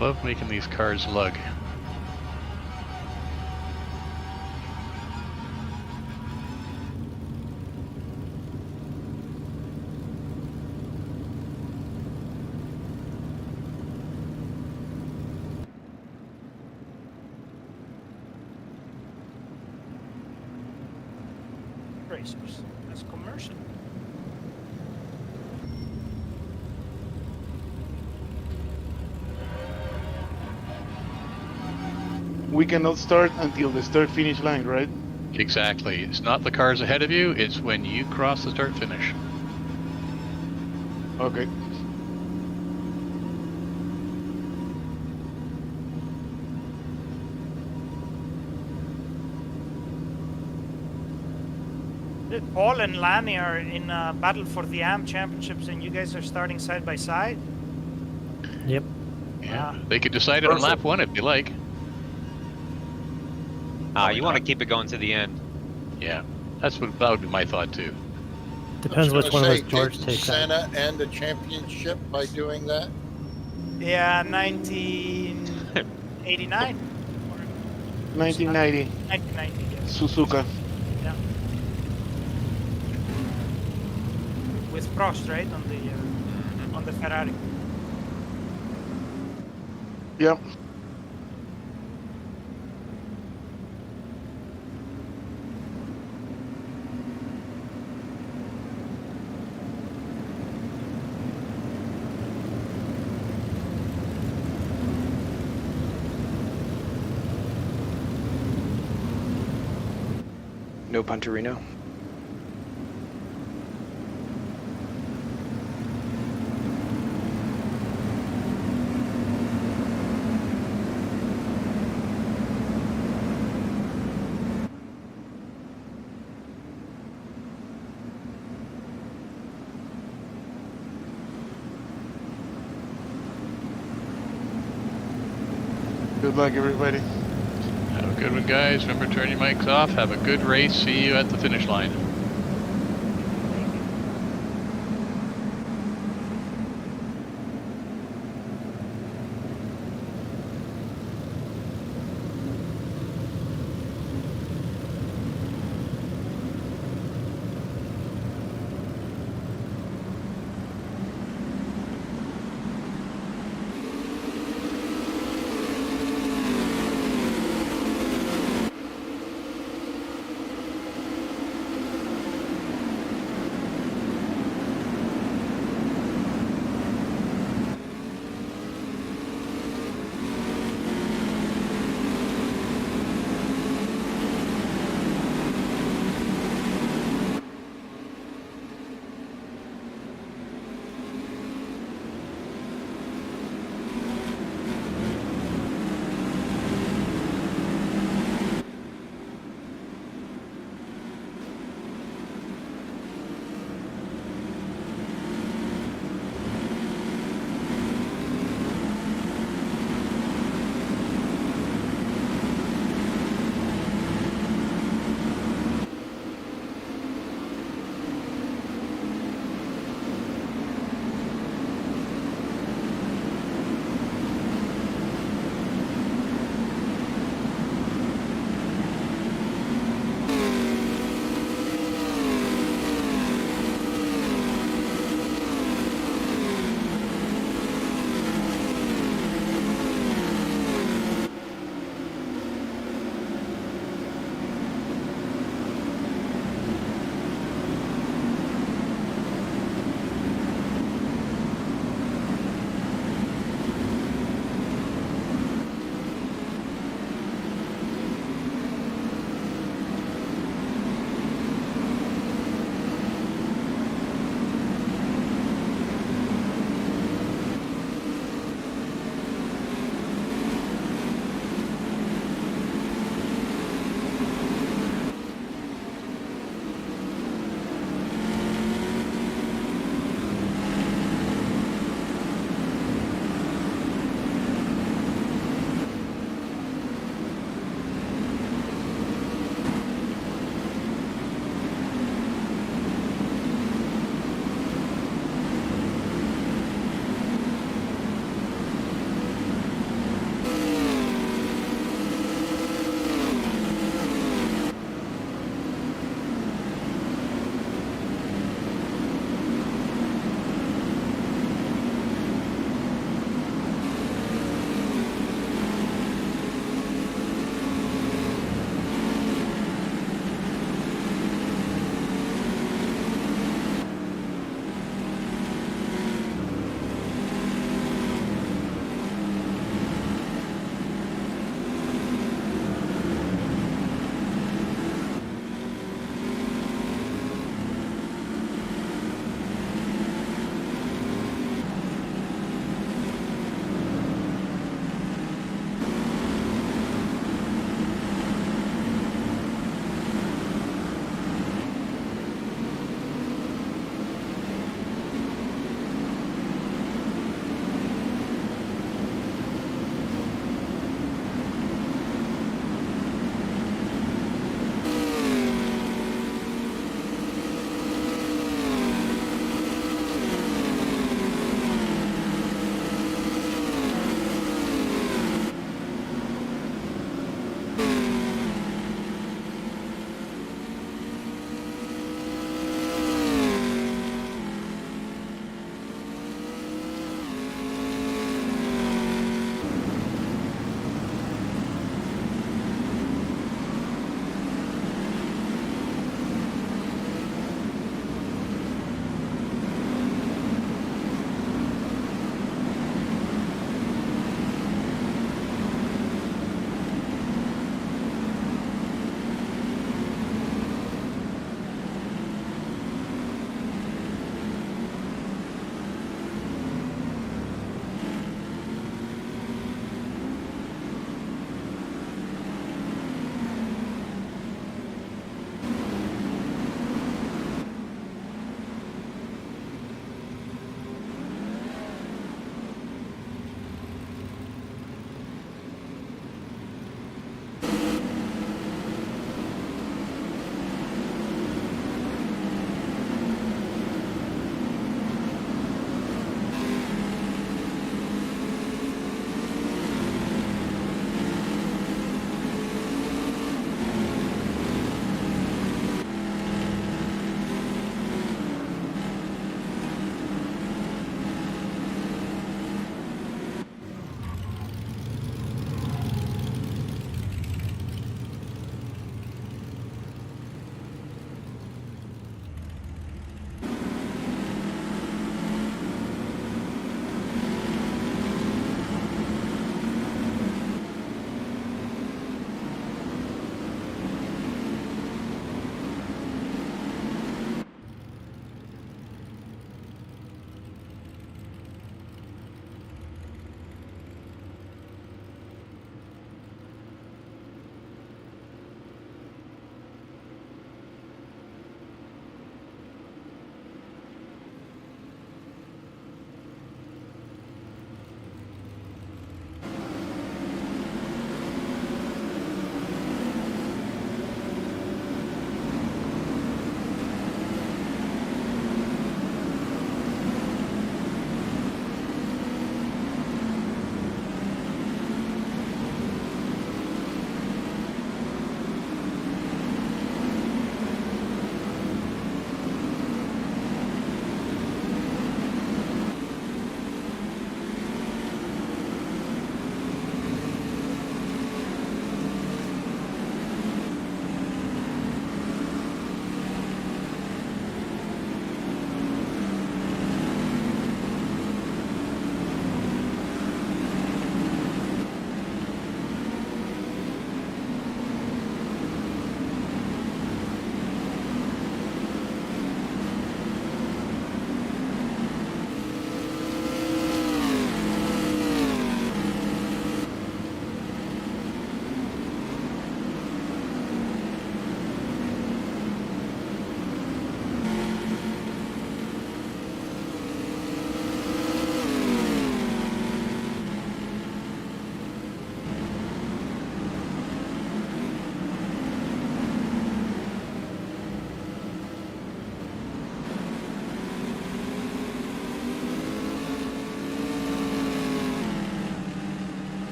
Love making these cars lug. Racers. That's commercial. We cannot start until the start-finish line, right? Exactly. It's not the cars ahead of you. It's when you cross the start finish. Okay. Paul and Lanny are in a battle for the AM championships, and you guys are starting side by side. Yep. Yeah. They could decide it on lap one if you like. You want to keep it going to the end. Yeah, that would be my thought too. Depends which one of those George didn't takes out. Senna end the championship by doing that? Yeah, 1989. 1990. 1990, yes. Suzuka. Yeah. With Prost, right, on the Ferrari. Yep. No Punterino. Good luck, everybody. Have a good one, guys. Remember to turn your mics off. Have a good race. See you at the finish line.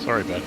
Sorry, bud.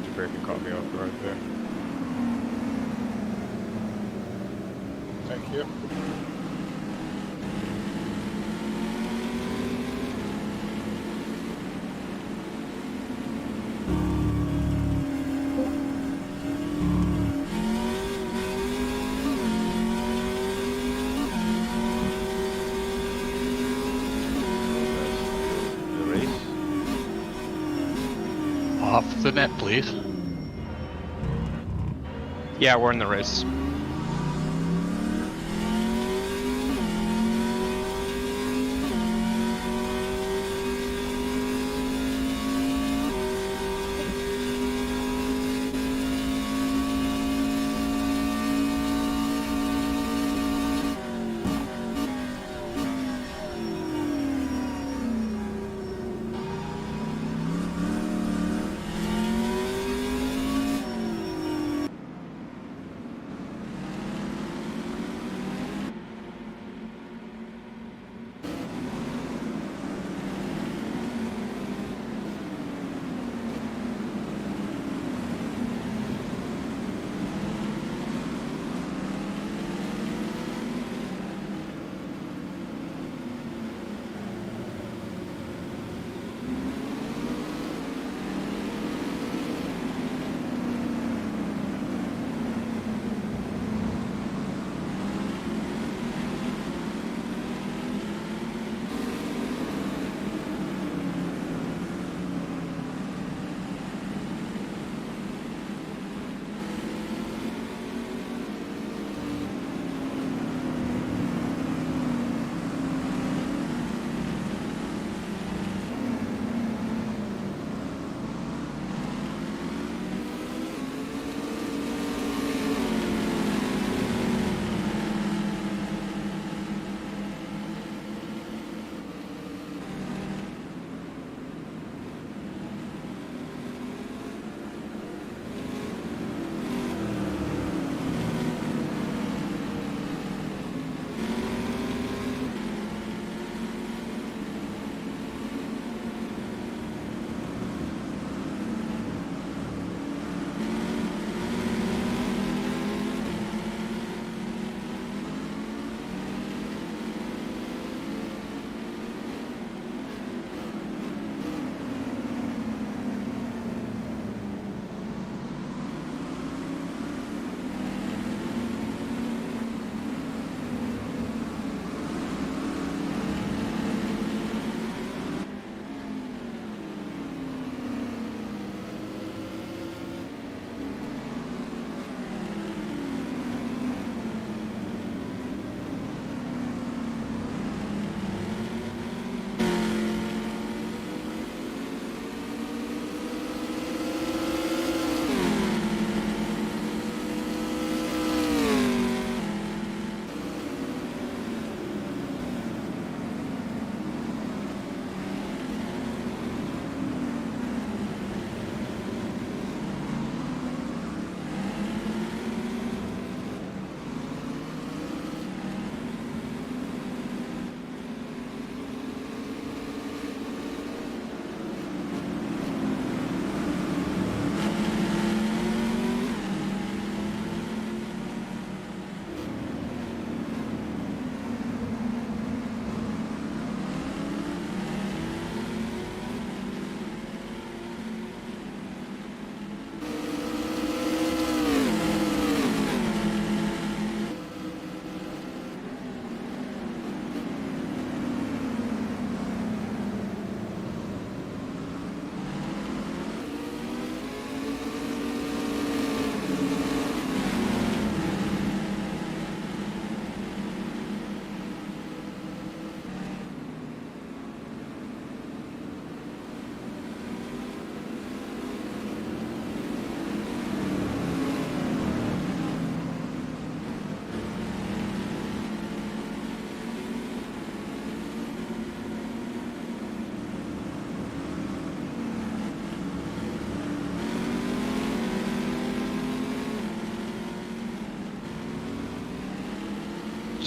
into braking caught me off guard there. Thank you. The race? Off the net, please. Yeah, we're in the race.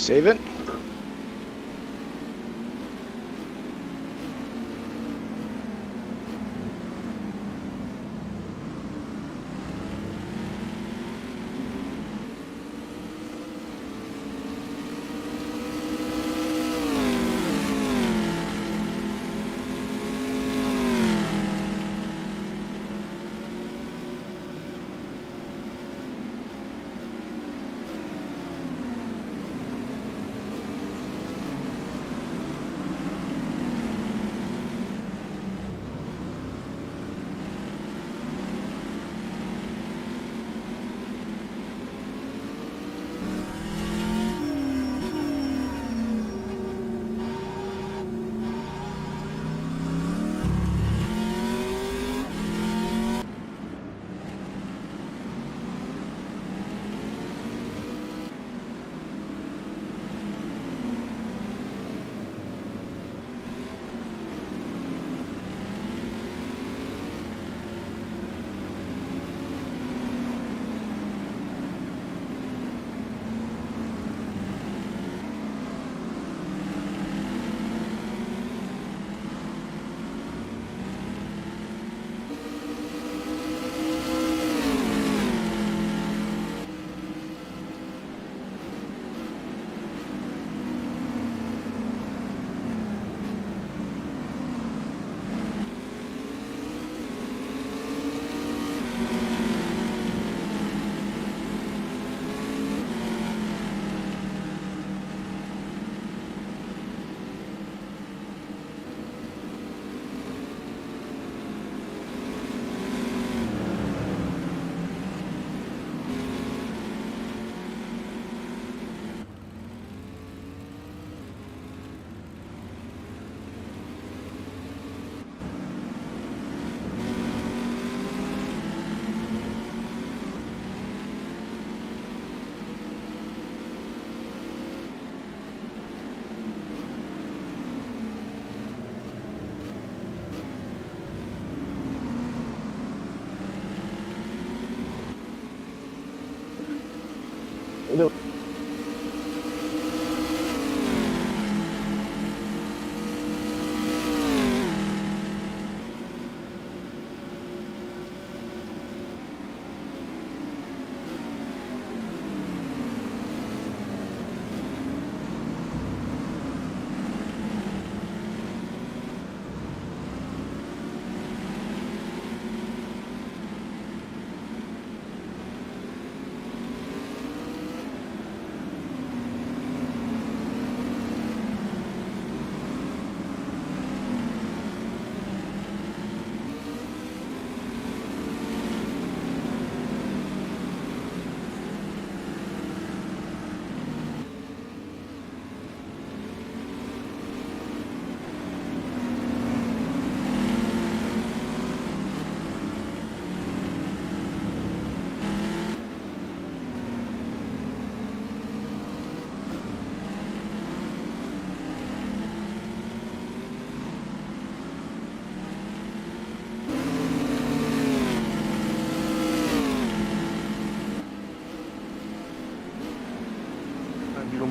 Save it.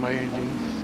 My engines.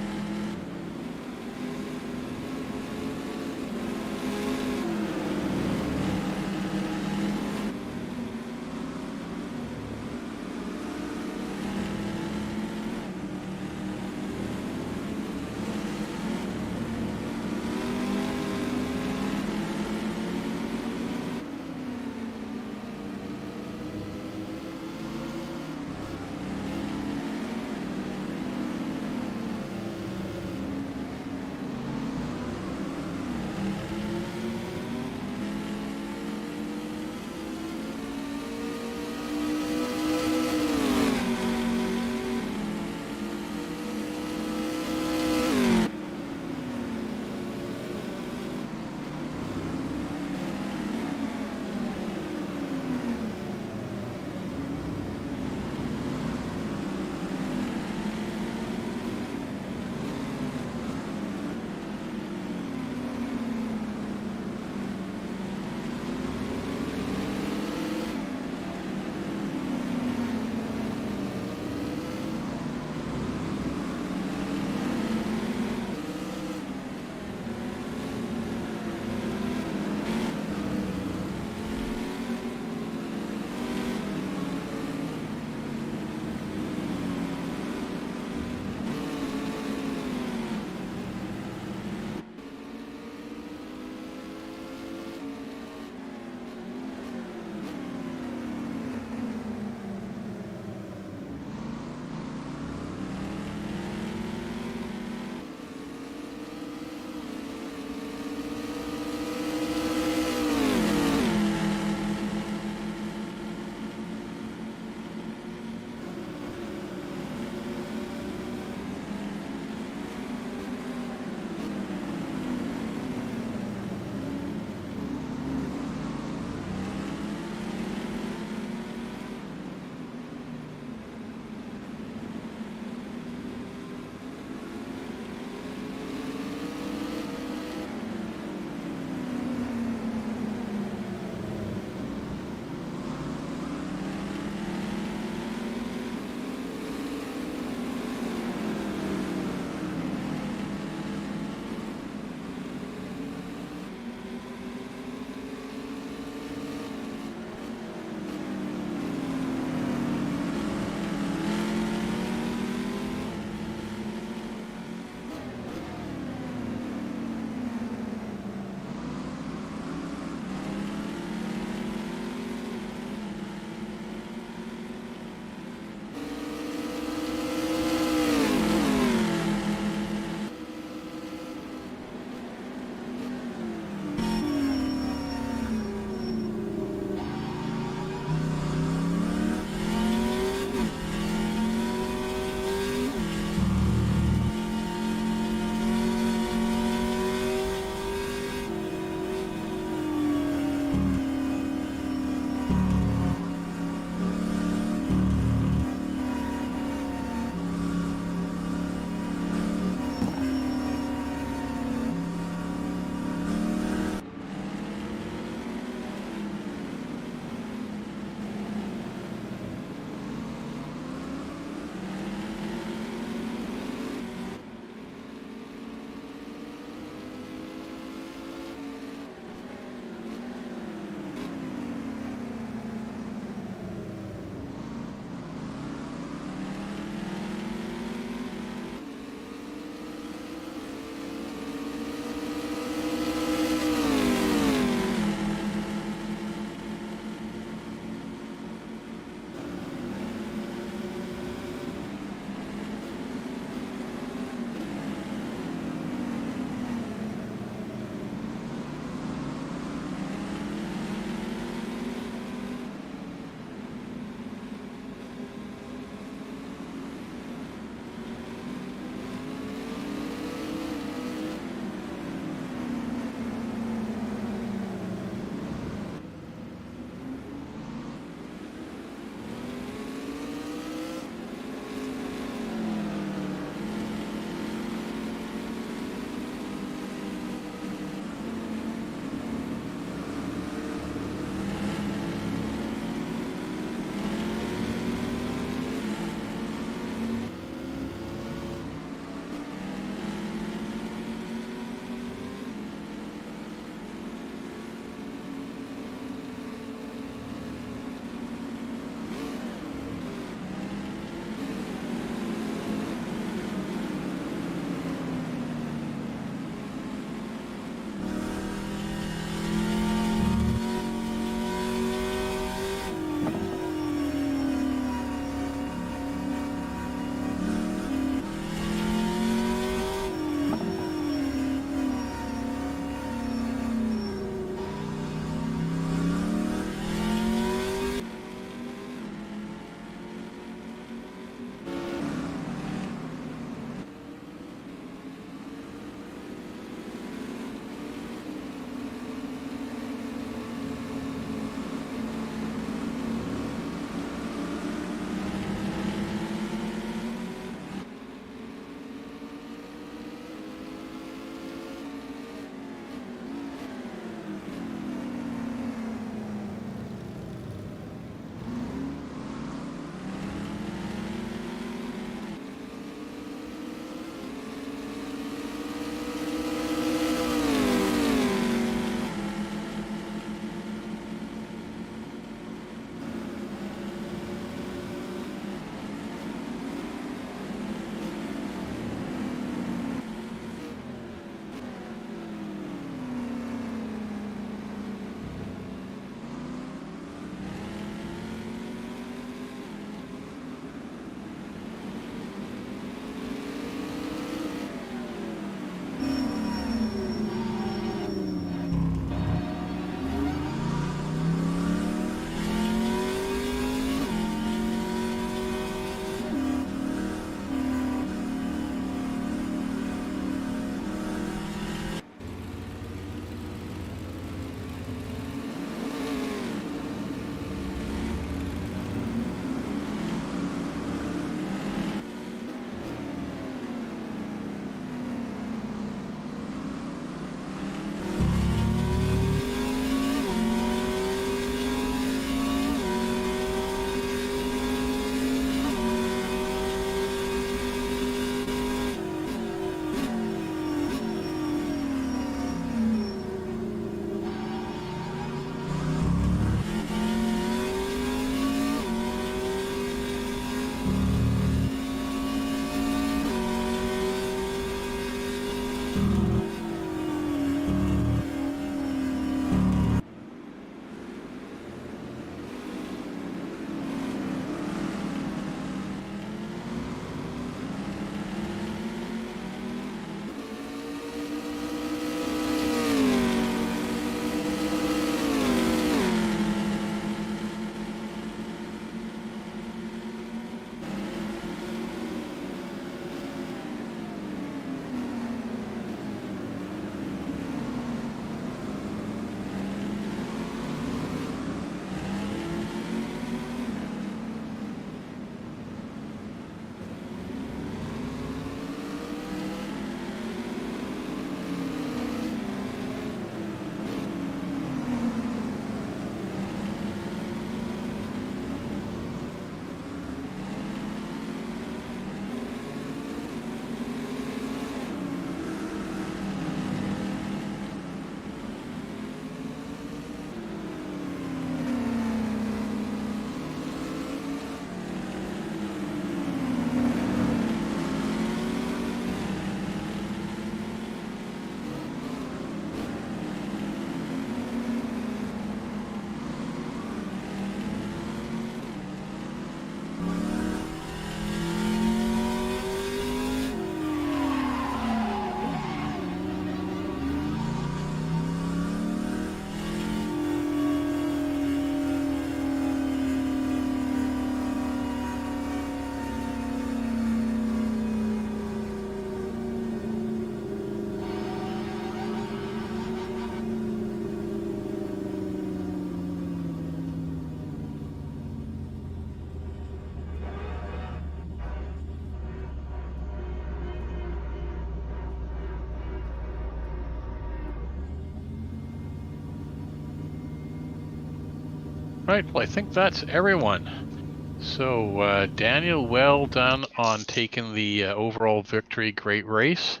Right, well, I think that's everyone. So, Daniel, well done on taking the overall victory. Great race.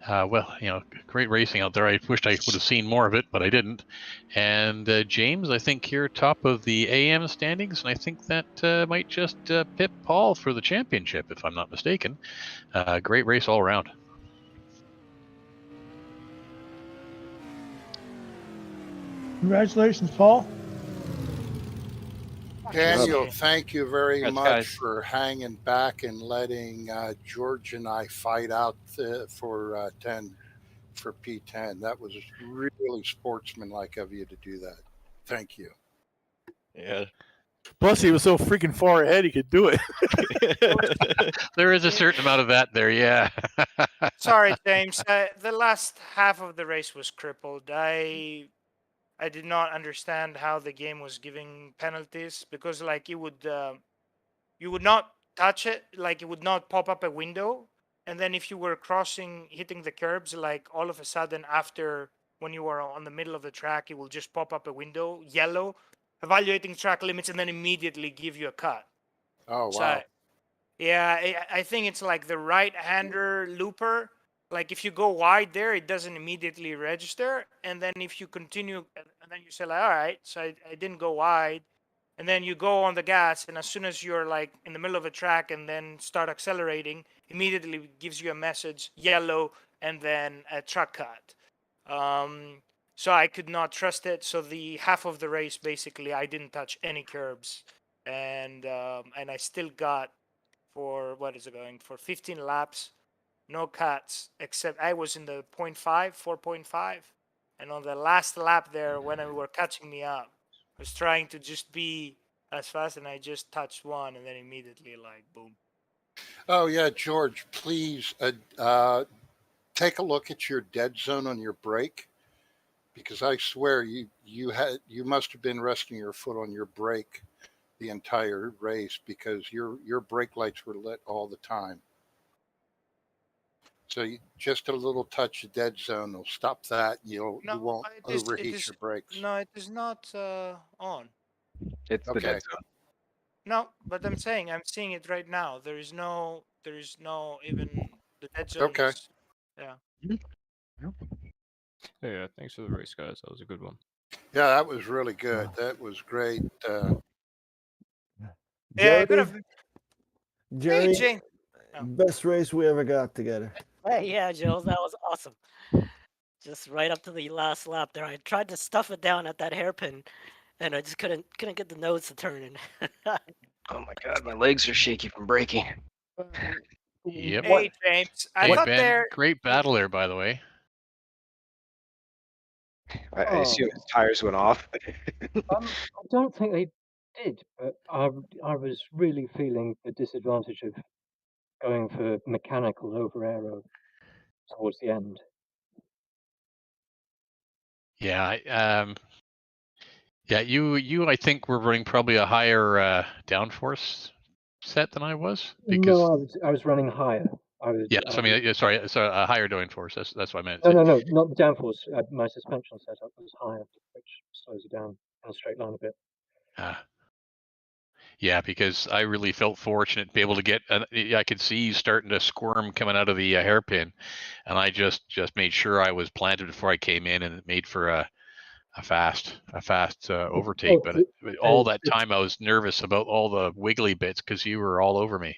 Well, great racing out there. I wished I would have seen more of it, but I didn't. And James, I think you're top of the AM standings, and I think that might just pip Paul for the championship, if I'm not mistaken. Great race all around. Congratulations, Paul. Daniel, thank you very Congrats, much guys. for hanging back and letting George and I fight out for P10. That was really sportsmanlike of you to do that. Thank you. Yeah. Plus, he was so freaking far ahead, he could do it. There is a certain amount of that there, yeah. Sorry, James. The last half of the race was crippled. I did not understand how the game was giving penalties because, like, you would not touch it, like it would not pop up a window, and then if you were hitting the curbs, like all of a sudden after when you were on the middle of the track, it will just pop up a window, yellow, evaluating track limits, and then immediately give you a cut. Oh, wow. So, yeah, I think it's like the right-hander looper. Like if you go wide there, it doesn't immediately register. And then if you continue, and then you say, like, all right, so I didn't go wide. And then you go on the gas, and as soon as you're like in the middle of a track and then start accelerating, immediately gives you a message, yellow, and then a truck cut. So I could not trust it. So the half of the race, basically, I didn't touch any curbs. And I still got for, what is it going, for 15 laps, no cuts, except I was in the 4.5. And on the last lap there, when we were catching me up, I was trying to just be as fast, and I just touched one, and then immediately, like, boom. Oh, yeah, George, please take a look at your dead zone on your brake, because I swear you must have been resting your foot on your brake the entire race, because your brake lights were lit all the time. So just a little touch of dead zone will stop that. You won't overheat your brakes. No, it is not on. It's the dead zone. No, but I'm saying I'm seeing it right now. There is no even the dead zone. Okay. Yeah. Yeah, thanks for the race, guys. That was a good one. Yeah, that was really good. That was great. Yeah, Jerry, Hey, Jane. best race we ever got together. Hey, yeah, Jules, that was awesome. Just right up to the last lap there. I tried to stuff it down at that hairpin, and I just couldn't get the nose to turn in. Oh my god, my legs are shaky from braking. Yep. Hey, James. I thought Ben, great battle there, by the way. I assume his tires went off. I don't think they did, but I was really feeling the disadvantage of going for mechanical over aero towards the end. Yeah, yeah. You, I think were running probably a higher downforce set than I was. Because No, I was running higher. yeah, so I mean, sorry, a higher downforce. That's what I meant. No, not the downforce. My suspension setup was higher, which slows you down in a straight line a bit. Yeah, because I really felt fortunate to be able to get. I could see you starting to squirm coming out of the hairpin, and I just made sure I was planted before I came in, and it made for a fast overtake. But all that time I was nervous about all the wiggly bits because you were all over me.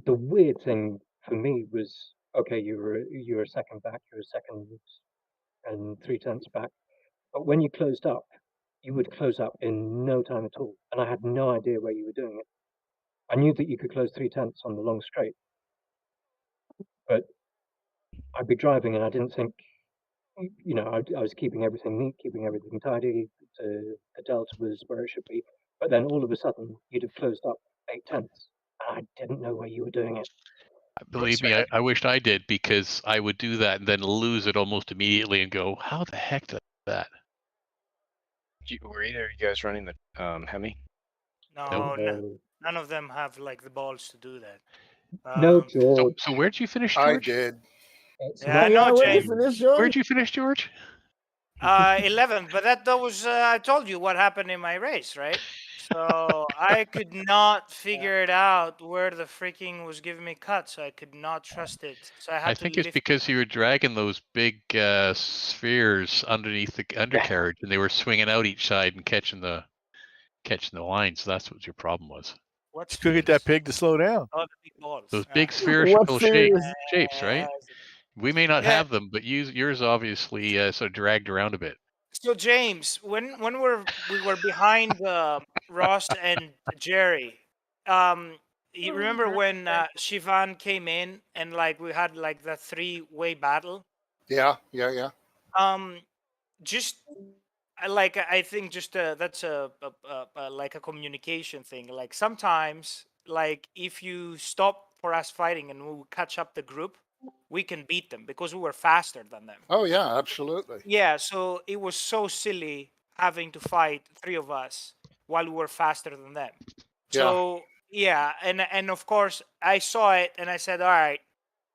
The weird thing for me was, okay, you were a second back, you were a second and 0.3 back, but when you closed up, you would close up in no time at all, and I had no idea where you were doing it. I knew that you could close 0.3 on the long straight, but I'd be driving and I didn't think, I was keeping everything neat, keeping everything tidy. The delta was where it should be, but then all of a sudden you'd have closed up 0.8, and I didn't know where you were doing it. Believe me, I wished I did, because I would do that and then lose it almost immediately and go, how the heck did that? Were either of you guys running the Hemi? No, none of them have like the balls to do that. No, George. So where'd you finish, George? I did. Yeah, no, James. Where'd you finish, George? 11th, but that was I told you what happened in my race, right? So I could not figure it out where the freaking was giving me cuts. So I could not trust it. So I I had to think it's lift. because you were dragging those big spheres underneath the undercarriage, and they were swinging out each side and catching the line. So that's what your problem was. What You could get that spheres? pig to slow down. Oh, the big balls. Those Ah. big spherical shapes, right? We may not Yeah. have them, but yours obviously sort of dragged around a bit. So James, when we were behind Ross and Jerry, you remember when Shivan came in and like we had like the three-way battle? Yeah. Just I think just that's a like a communication thing. Like sometimes, like if you stop for us fighting and we catch up the group, we can beat them because we were faster than them. Oh yeah, absolutely. Yeah, so it was so silly having to fight three of us while we were faster than them. So yeah, and of course I saw it and I said, all right,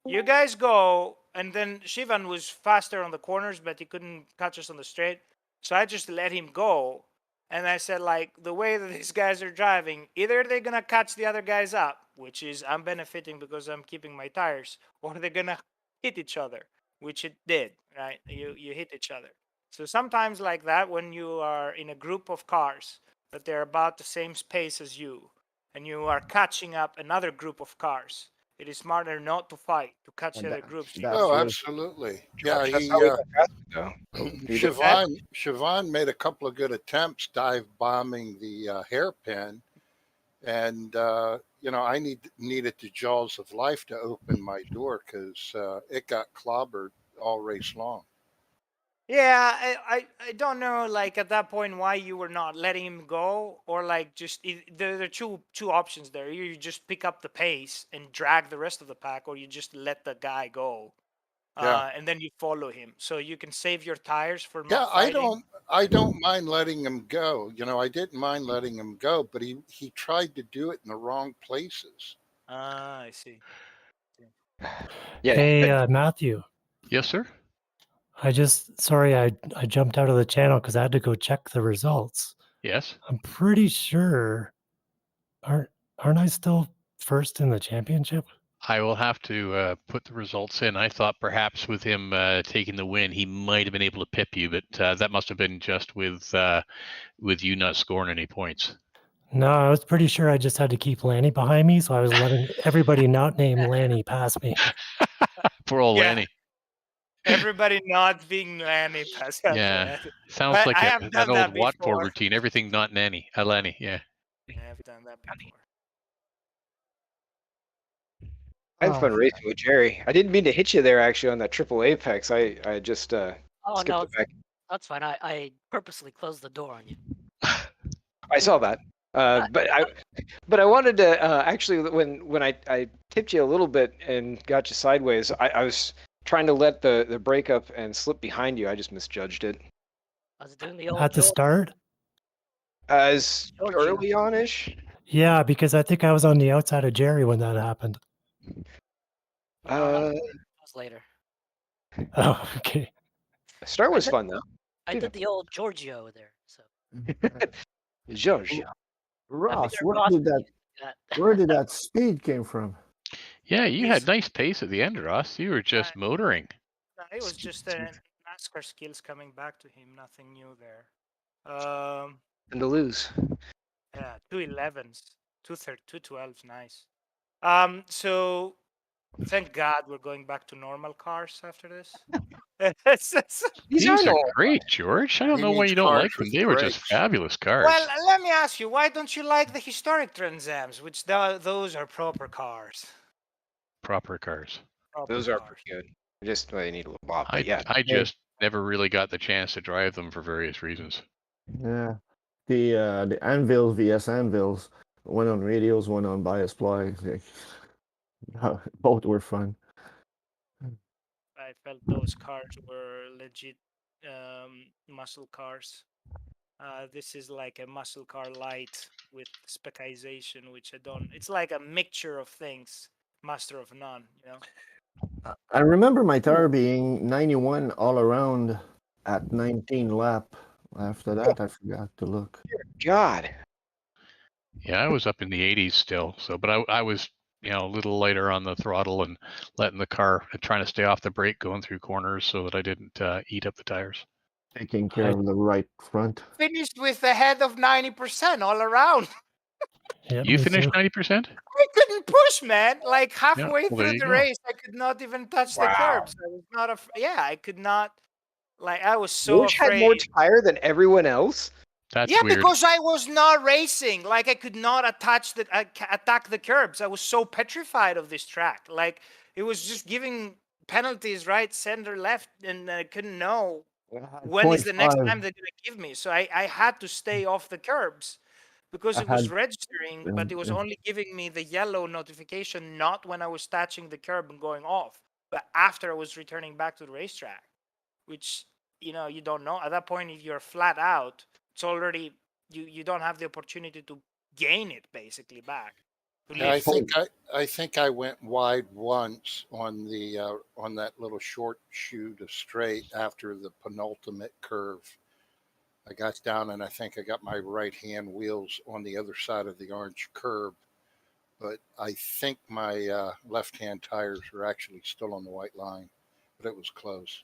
you guys go. And then Shivan was faster on the corners, but he couldn't catch us on the straight. So I just let him go. And I said, like, the way that these guys are driving, either they're going to catch the other guys up, which is I'm benefiting because I'm keeping my tires, or they're going to hit each other, which it did, right? You hit each other. So sometimes like that, when you are in a group of cars that they're about the same pace as you, and you are catching up another group of cars, it is smarter not to fight, to catch the other groups. Oh, absolutely. Yeah, That's how we got past it, though. Siobhan made a couple of good attempts dive bombing the hairpin, and I needed the jaws of life to open my door because it got clobbered all race long. Yeah, I don't know, like at that point why you were not letting him go, or like just there are two options there. You just pick up the pace and drag the rest of the pack, or you just let the guy go, and then you follow him, so you can save your tires for not fighting. I don't mind letting him go. I didn't mind letting him go, but he tried to do it in the wrong places. Ah, I see. Yeah. Hey, Matthew. Yes, sir. I jumped out of the channel because I had to go check the results. Yes. I'm pretty sure. Aren't I still first in the championship? I will have to put the results in. I thought perhaps with him taking the win, he might have been able to pip you, but that must have been just with you not scoring any points. No, I was pretty sure I just had to keep Lanny behind me, so I was letting everybody not named Lanny pass me. Poor old Lanny. Everybody not being Lanny pass. Yeah, sounds like an old Watport routine. Everything not Lanny. Lanny, yeah. Yeah, I've done that before. I had fun racing with Jerry. I didn't mean to hit you there actually on that triple apex. I just skipped it back. That's fine. I purposely closed the door on you. I saw that. But I wanted to actually when I tipped you a little bit and got you sideways, I was trying to let the brake up and slip behind you. I just misjudged it. I was doing the old At the start? As early on-ish? Yeah, because I think I was on the outside of Jerry when that happened. That was later. Oh, okay. Start was fun though. I did the old Giorgio there. So. Giorgio. Ross, where did that speed came from? Yeah, you had nice pace at the end, Ross. You were just motoring. No, it was just NASCAR skills coming back to him. Nothing new there. And to lose. Yeah, 211s, 212s, nice. So thank God we're going back to normal cars after this. These are great, George. I don't know why you don't like them. They were just fabulous cars. Well, let me ask you, why don't you like the historic Trans Ams, which those are proper cars? Proper cars. Those are pretty good. Just they need a little bop. I just never really got the chance to drive them for various reasons. Yeah, the Anvils, VS Anvils, one on radials, one on bias ply. Both were fun. I felt those cars were legit muscle cars. This is like a muscle car light with specization, which I don't. It's like a mixture of things, master of none. I remember my tire being 91 all around at 19 lap. After that, I forgot to look. God. Yeah, I was up in the 80s still. So, but I was, a little lighter on the throttle and letting the car, trying to stay off the brake going through corners so that I didn't eat up the tires. Taking care of the right front. Finished with a head of 90% all around. Yep, You me finished too. 90%? I couldn't push, man. Like Yeah. halfway Well, there through you the go. race, I could not even touch the Wow. curbs. I was not I could not. Like I was so George had more afraid. tire than everyone else. That's Yeah, weird. because I was not racing. Like I could not attack the curbs. I was so petrified of this track. Like it was just giving penalties right, center, left, and I couldn't know when is the next 0.5. time they're gonna give me. So I had to stay off the curbs because I it was had registering, but it was only giving me the yellow notification, not when I was touching the curb and going off, but after I was returning back to the racetrack, which you don't know at that point. If you're flat out, it's already you don't have the opportunity to gain it basically back. Yeah, I think I went wide once on the on that little short shoot of straight after the penultimate curve. I got down and I think I got my right hand wheels on the other side of the orange curb, but I think my left hand tires were actually still on the white line, but it was close.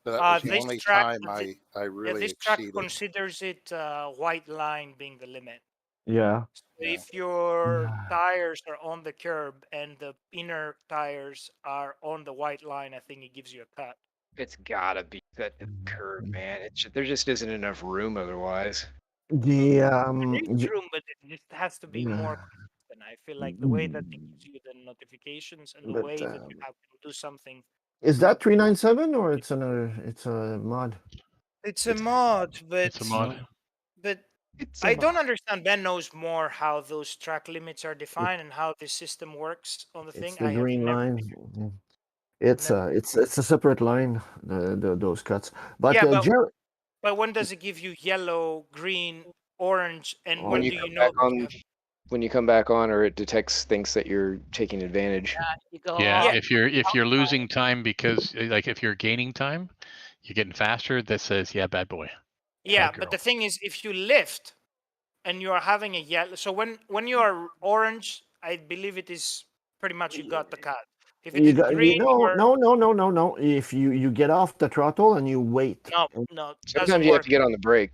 But that was the This only track, time I really this track exceeded. considers it white line being the limit. Yeah. So if your tires are on the curb and the inner tires are on the white line, I think it gives you a cut. It's gotta be that curve, man. There just isn't enough room otherwise. The There is room, but it just has to be more consistent. I feel like the way that it gives you the notifications and the But, way that you have to do something. is that 397 or it's a mod? It's a mod, but It's a mod. But I don't understand. Ben knows more how those track limits are defined and how the system works on the thing. It's the I have green never. line. It's a separate line. Those cuts. But Yeah, but when does it give you yellow, green, orange, and When when you do come you know? back on, when you come back on, or it thinks that you're taking advantage. Yeah, if you're losing time because like if you're gaining time, you're getting faster. That says bad boy. Yeah, but the thing is, if you lift and you are having a yellow, so when you are orange, I believe it is pretty much you got the cut. If it is green, no. If you get off the throttle and you wait. no. Sometimes you have to get on the brake.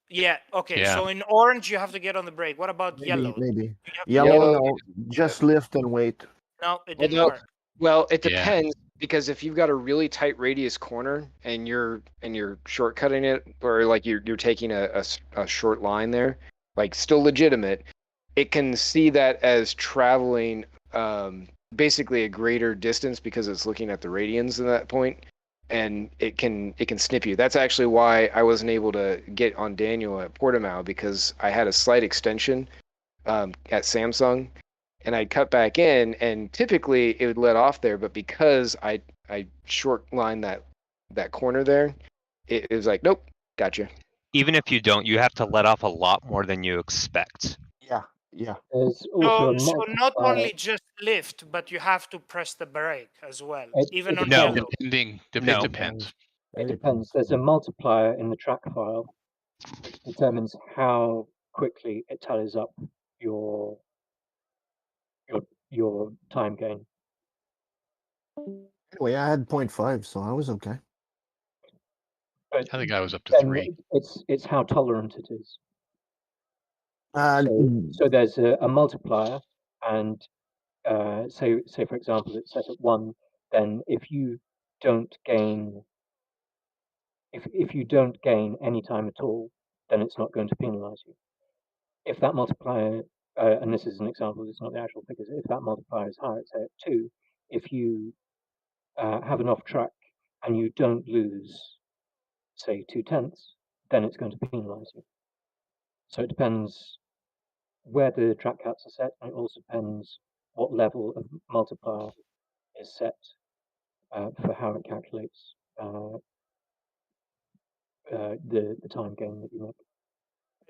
Yeah. Okay. Yeah. So in orange, you have to get on the brake. What about yellow? Maybe. You have to Yellow, get on no. Just lift and wait. No, it Well, didn't no. work. Well, it Yeah. depends because if you've got a really tight radius corner and you're shortcutting it, or like you're taking a short line there, like still legitimate, it can see that as traveling basically a greater distance because it's looking at the radians at that point, and it can snip you. That's actually why I wasn't able to get on Daniel at Portimao, because I had a slight extension at Samsung. And I'd cut back in, and typically it would let off there, but because I short lined that corner there, it was like, nope, gotcha. Even if you don't, you have to let off a lot more than you expect. Yeah. There's also a So not multiplier. only just lift, but you have to press the brake as well, even on No. yellow. It depends. It depends. There's a multiplier in the track file which determines how quickly it tallies up your time gain. Anyway, I had 0.5, so I was okay. But I think I was up to then 3. it's how tolerant it is. Uh, So there's a multiplier, and say for example it's set at 1. Then if you don't gain any time at all, then it's not going to penalize you. If that multiplier, and this is an example, it's not the actual figures, if that multiplier is higher, say at 2, if you have an off track and you don't lose, say 0.2, then it's going to penalize you. So it depends where the track cuts are set, and it also depends what level of multiplier is set for how it calculates the time gain that you make.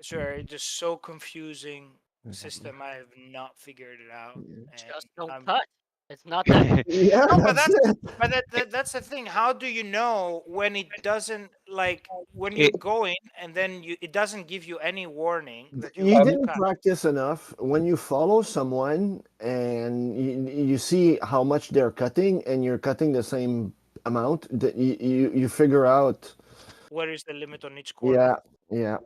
Sure, it's just so confusing system. I have not figured it out. Just don't cut. It's not that. Yeah, No, but that's it. that's the thing. How do you know when it doesn't like when It- you're going and then it doesn't give you any warning that you're You going to didn't cut? practice enough. When you follow someone and you see how much they're cutting and you're cutting the same amount, that you figure out. Where is the limit on each Yeah, corner? yeah.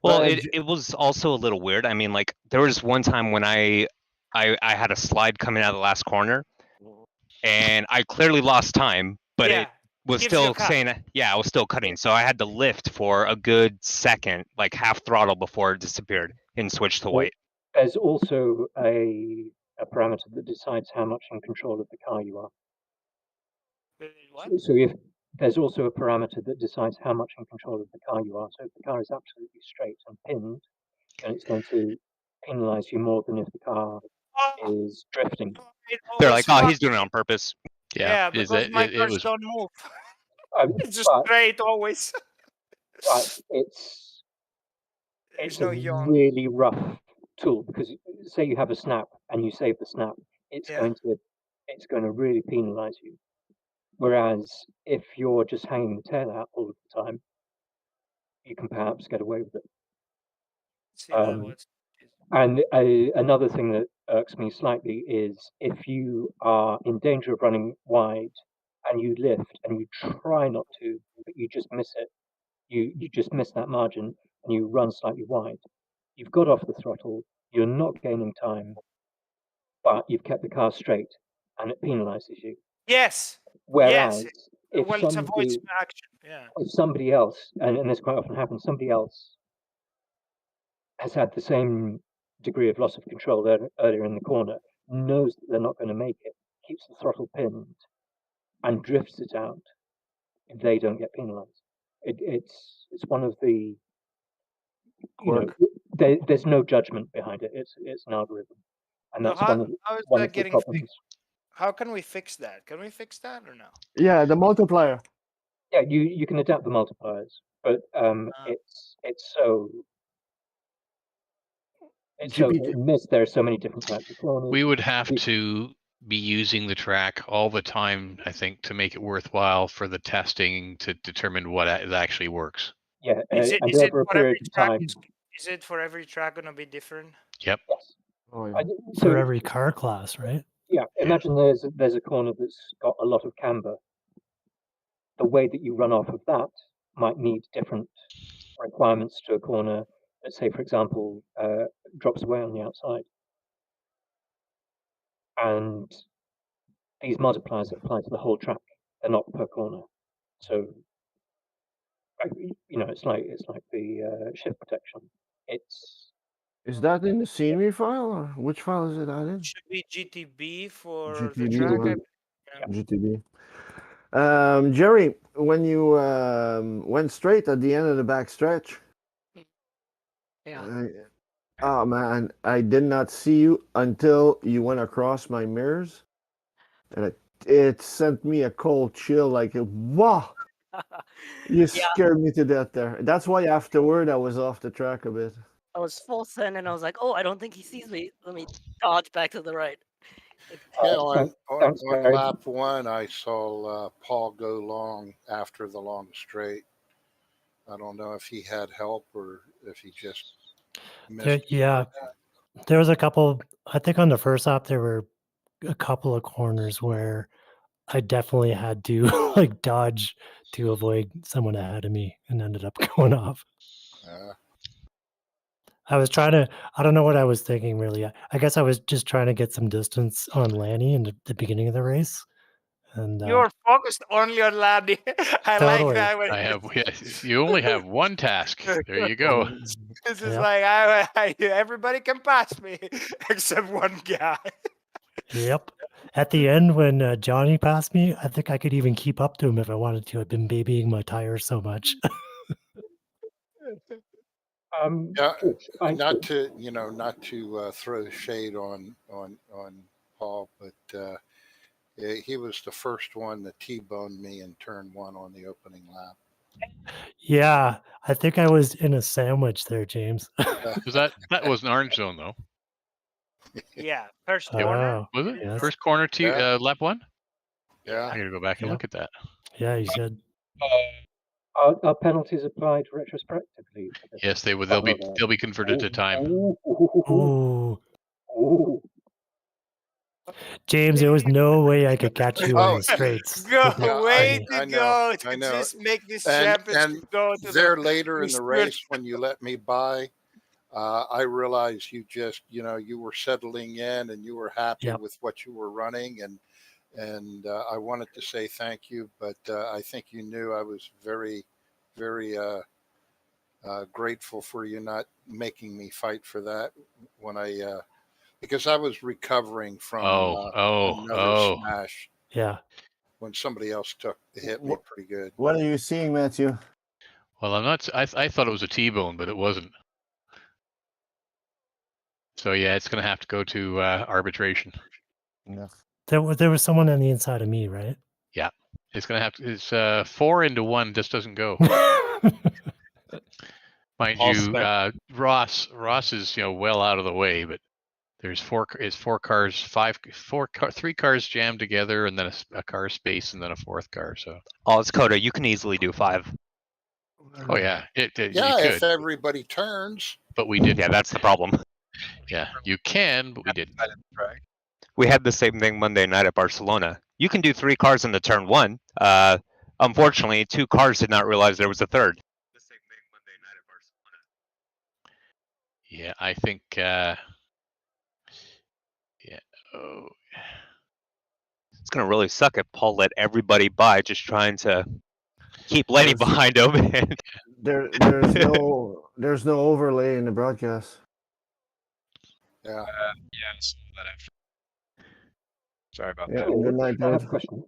Well, But it was also a little weird. I mean, like there was one time when I had a slide coming out of the last corner, and I clearly lost time, but Yeah, it was gives you a still cut. saying, yeah, I was still cutting. So I had to lift for a good second, like half throttle before it disappeared and switched to Well, white. there's also a parameter that decides how much in control of the car you are. What? So if there's also a parameter that decides how much in control of the car you are. So if the car is absolutely straight and pinned, then it's going to penalize you more than if the car is drifting. It They're always like, oh, fuck he's doing it me. on purpose. Yeah, is because my it cars was don't move. Um, It's just but, straight always. but it's There's a no yawn. really rough tool because say you have a snap and you save the snap, it's Yeah. going to really penalize you. Whereas if you're just hanging the tail out all of the time, you can perhaps get away with it. See that was. And another thing that irks me slightly is if you are in danger of running wide and you lift and you try not to, but you just miss it. You just miss that margin and you run slightly wide. You've got off the throttle, you're not gaining time, but you've kept the car straight and it penalizes you. Yes. Whereas Yes. if Well, it avoids action. Yeah. if somebody else, and this quite often happens, somebody else has had the same degree of loss of control earlier in the corner, knows that they're not going to make it, keeps the throttle pinned, and drifts it out, they don't get penalized. It's one of the, there's no judgment behind it. It's an algorithm, and So that's how is one that of the getting problems. fixed? How can we fix that? Can we fix that or no? yeah, the multiplier. Yeah, you can adapt the multipliers, but it's so hit and miss. There are so many different types of corners. We would have to be using the track all the time, I think, to make it worthwhile for the testing to determine what actually works. Yeah, Is it and over a for every period of track? time. Is it for every track going to be different? Yep. Yes. For every car class, right? Yeah, imagine there's a corner that's got a lot of camber. The way that you run off of that might need different requirements to a corner that, say, for example, drops away on the outside. And these multipliers apply to the whole track. They're not per corner. So, it's like the shift protection. Is that in the scenery file or which file is it out in? Should be GTB for the GTB. track. GTB. Jerry, when you went straight at the end of the back stretch, oh man, I did not see you until you went across my mirrors, and it sent me a cold chill. Like, wow, you scared me to death there. That's why afterward I was off the track a bit. I was full send and I was like, oh, I don't think he sees me. Let me dodge back to the right. Yeah, on lap one, I saw Paul go long after the long straight. I don't know if he had help or if he just missed. Yeah, there was a couple. I think on the first lap there were a couple of corners where I definitely had to like dodge to avoid someone ahead of me, and ended up going off. I was trying to. I don't know what I was thinking really. I guess I was just trying to get some distance on Lanny in the beginning of the race, and You're focused only on Lanny. I like that. I have. You only have one task. There you go. This is like everybody can pass me except one guy. Yep. At the end, when Johnny passed me, I think I could even keep up to him if I wanted to. I've been babying my tires so much. Yeah, not to throw shade on Paul, but he was the first one that T-boned me in turn one on the opening lap. Yeah, I think I was in a sandwich there, James. That was an orange zone though. Yeah, first Oh, corner. wow. Was it Yes. first corner to Yeah. lap 1? Yeah. I gotta go back and Yeah. look at that. Yeah, you said. Are penalties applied retrospectively for this? Yes, they would. Oh, They'll be converted to time. Ooh, Ooh. James, there was no way I could catch you on Oh, the straights. Go, with that way timing. to I know, go I to know. just make this And championship go to there the later in the spirit. race when you let me by, I realized you just, you were settling in and you were happy Yep. with what you were running, and I wanted to say thank you, but I think you knew I was very, very grateful for you not making me fight for that when because I was recovering from another smash Yeah. when somebody else hit me pretty good. What are you seeing, Matthew? Well, I'm not. I thought it was a T-bone, but it wasn't. So yeah, it's gonna have to go to arbitration. Yeah. There was someone on the inside of me, right? Yeah, it's gonna have to. It's 4 into 1. Just doesn't go. Mind you, Ross is well out of the way, but there's 4 cars, 3 cars jammed together, and then a car space, and then a 4th car. So. Oh, it's COTA. You can easily do 5. Oh yeah, Yeah, you if could, everybody turns. but we didn't. Yeah, that's the problem. Yeah, you can, but we didn't. We had the same thing Monday night at Barcelona. You can do 3 cars in the turn 1. Unfortunately, 2 cars did not realize there was a third. The same thing Monday night at Barcelona. Yeah, I think. Yeah. Oh. It's gonna really suck if Paul let everybody by just trying to keep Lenny behind him. There's no overlay in the broadcast. Yeah. Yeah, I saw that after. Sorry about Yeah, that. good night, I have a dude. question.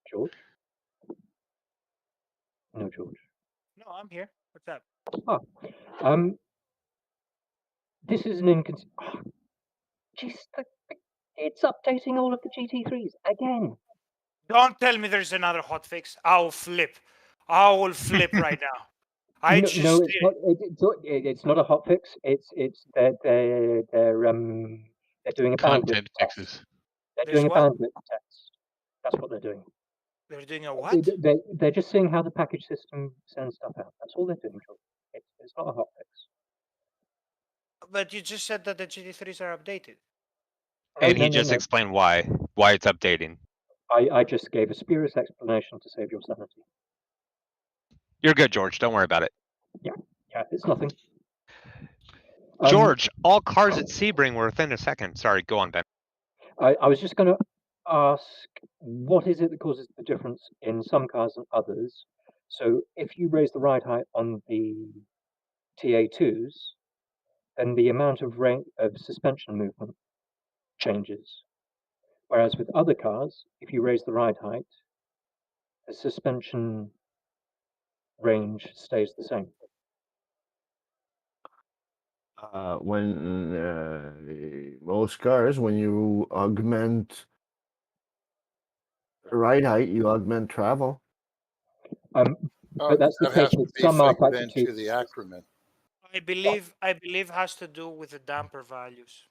George? No, George. No, I'm here. What's up? Oh, this is an inconsistent. It's updating all of the GT3s again. Don't tell me there's another hotfix. I'll flip. I will flip right now. No, it's not a hotfix. It's they're doing a Content bandwidth test. fixes. They're There's doing a what? bandwidth test. That's what they're doing. They're doing a what? They're just seeing how the package system sends stuff out. That's all they're doing. It's not a hotfix. But you just said that the GT3s are updated. And he no, just no. explained why it's updating. I just gave a spurious explanation to save your sanity. You're good, George. Don't worry about it. Yeah, it's nothing. George, all cars at Sebring were within a second. Sorry, go on, Ben. I was just going to ask, what is it that causes the difference in some cars and others? So if you raise the ride height on the TA2s, then the amount of suspension movement changes. Whereas with other cars, if you raise the ride height, the suspension range stays the same. When most cars, when you augment ride height, you augment travel. But that's the that case has to with be some figured rFactor into 2s. the acronym. I believe has to do with the damper values.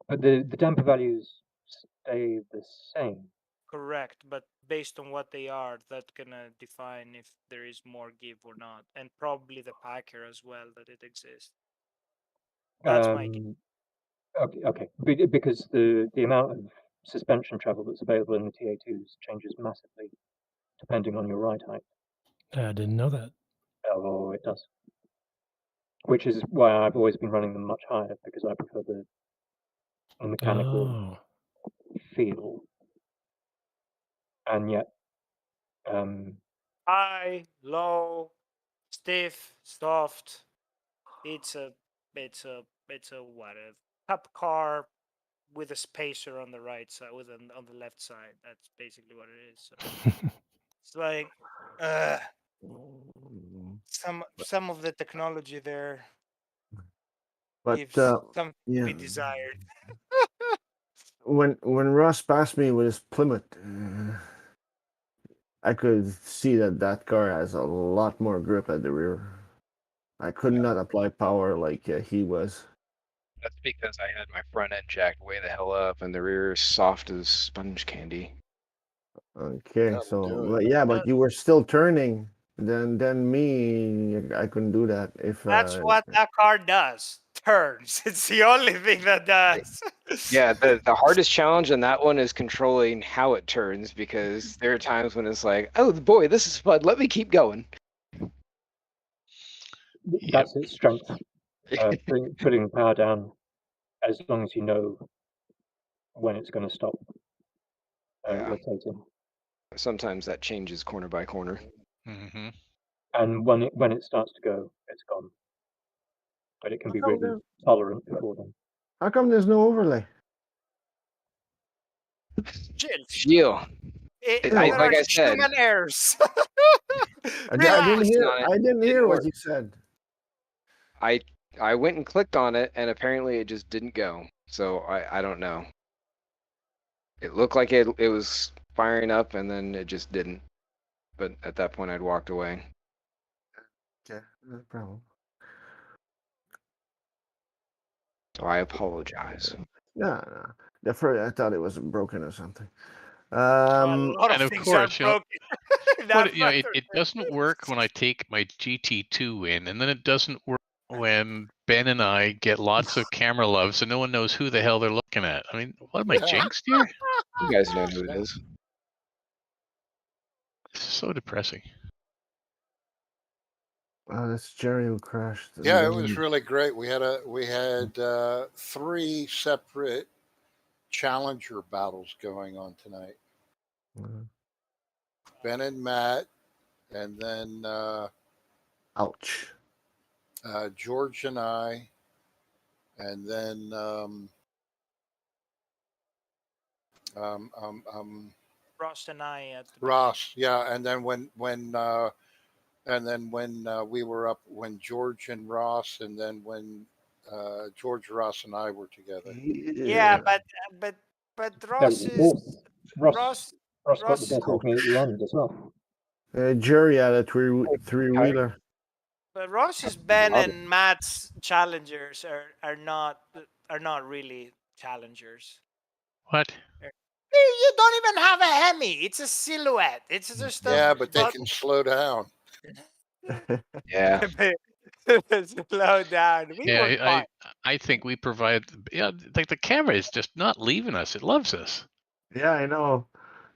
But the damper values stay the same. Correct, but based on what they are, that's gonna define if there is more give or not, and probably the packer as well that it exists. That's my guess. Okay. Because the amount of suspension travel that's available in the TA2s changes massively depending on your ride height. I didn't know that. Oh, it does. Which is why I've always been running them much higher, because I prefer the mechanical feel. And yet, high, low, stiff, soft. It's a what, a cup car with a spacer on the right side, on the left side. That's basically what it is. So it's like some of the technology there But gives something yeah, to be desired. when Russ passed me with his Plymouth, I could see that car has a lot more grip at the rear. I could not apply power like he was. That's because I had my front end jacked way the hell up and the rear soft as sponge candy. Okay, That'll so do it. yeah, but you were still turning. Then me, I couldn't do that. If That's what that car does. Turns. It's the only thing that does. Yeah, the hardest challenge on that one is controlling how it turns, because there are times when it's like, oh boy, this is fun. Let me keep going. That's its strength. Putting power down as long as you know when it's going to stop rotating. Sometimes that changes corner by corner. Mm-hmm. And when it starts to go, it's gone. But it can be really tolerant before then. how come there's no overlay? Geo. Like I said, human errors. I didn't hear. on it. I didn't hear what you said. I went and clicked on it, and apparently it just didn't go. So I don't know. It looked like it was firing up, and then it just didn't. But at that point, I'd walked away. Okay, no problem. So I apologize. No. The first, I thought it was broken or something. A lot and of of things course, are broken. it doesn't work when I take my GT2 in, and then it doesn't work when Ben and I get lots of camera love, so no one knows who the hell they're looking at. I mean, what am I, jinxed here? You guys know who it is. This is so depressing. Oh, that's Jerry who crashed. Yeah, it was really great. We had 3 separate challenger battles going on tonight. Ben and Matt, and then ouch. George and I, and then Ross and I at the Ross, yeah, and then when we were up, when George and Ross, and then when George, Ross, and I were together. Yeah, but Ross is Ross got the best of me at the end as well. Jerry had a three-wheeler. But Ross's, Ben and Matt's challengers are not really challengers. What? You don't even have a Hemi. It's a silhouette. It's just but they can slow down. Yeah. Slow down. I think we provide. Yeah, like the camera is just not leaving us. It loves us. Yeah, I know.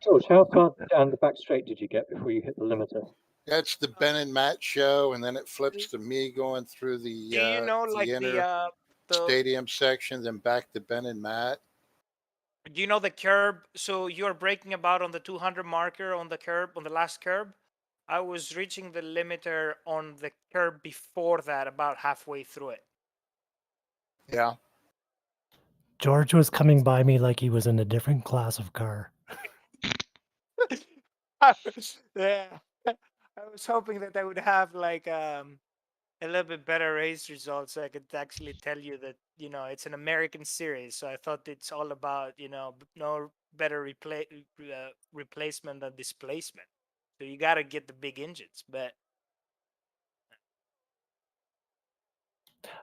George, how far down the back straight did you get before you hit the limiter? That's the Ben and Matt show, and then it flips to me going through the inner stadium section, then back to Ben and Matt. Do you know the curb? So you're braking about on the 200 marker on the curb, on the last curb. I was reaching the limiter on the curb before that, about halfway through it. Yeah. George was coming by me like he was in a different class of car. Yeah. I was hoping that I would have like a little bit better race results, so I could actually tell you that, it's an American series. So I thought it's all about, no better replacement than displacement. So you got to get the big engines, but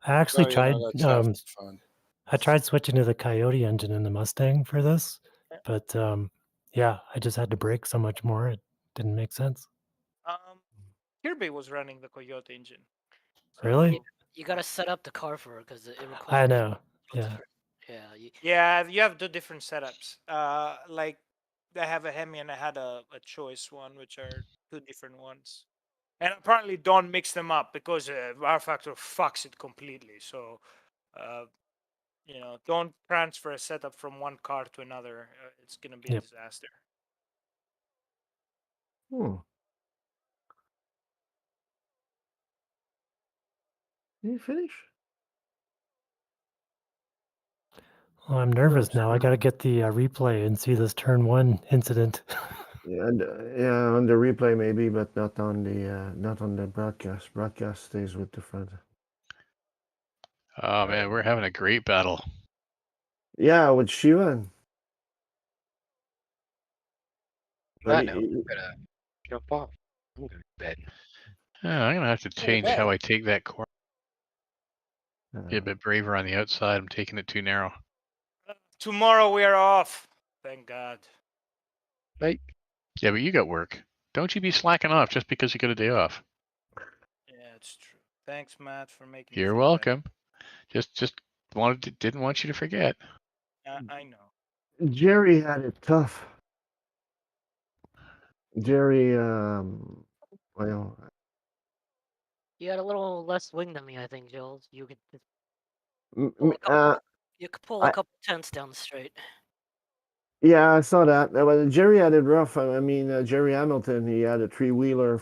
I actually tried. That's fun. I tried switching to the Coyote engine in the Mustang for this, but yeah, I just had to brake so much more. It didn't make sense. Kirby was running the Coyote engine. So, really? You got to set up the car for it because it requires. I know. Yeah. Yeah. You have 2 different setups. Like I have a Hemi and I had a choice one, which are 2 different ones. And apparently don't mix them up because rFactor fucks it completely. So, don't transfer a setup from one car to another. It's going to be a disaster. Did you finish? Well, I'm nervous now. I got to get the replay and see this turn 1 incident. Yeah, on the replay maybe, but not on the broadcast. Broadcast stays with the front. Oh man, we're having a great battle. Yeah, with Shivan. I'm gonna jump off. I'm going to bed. Yeah, I'm gonna have to change how I take that corner. Be a bit braver on the outside. I'm taking it too narrow. Tomorrow we are off. Thank God. Right. Yeah, but you got work. Don't you be slacking off just because you got a day off. Yeah, it's true. Thanks, Matt, for making me You're feel welcome. Just didn't want you to forget. better. I know. Jerry had it tough. Jerry, well, You had a little less wing than me, I think, Jules. You could just m- pull m- a couple. You could pull a I- couple tenths down the straight. yeah, I saw that. But Jerry had it rough. I mean, Jerry Hamilton, he had a three-wheeler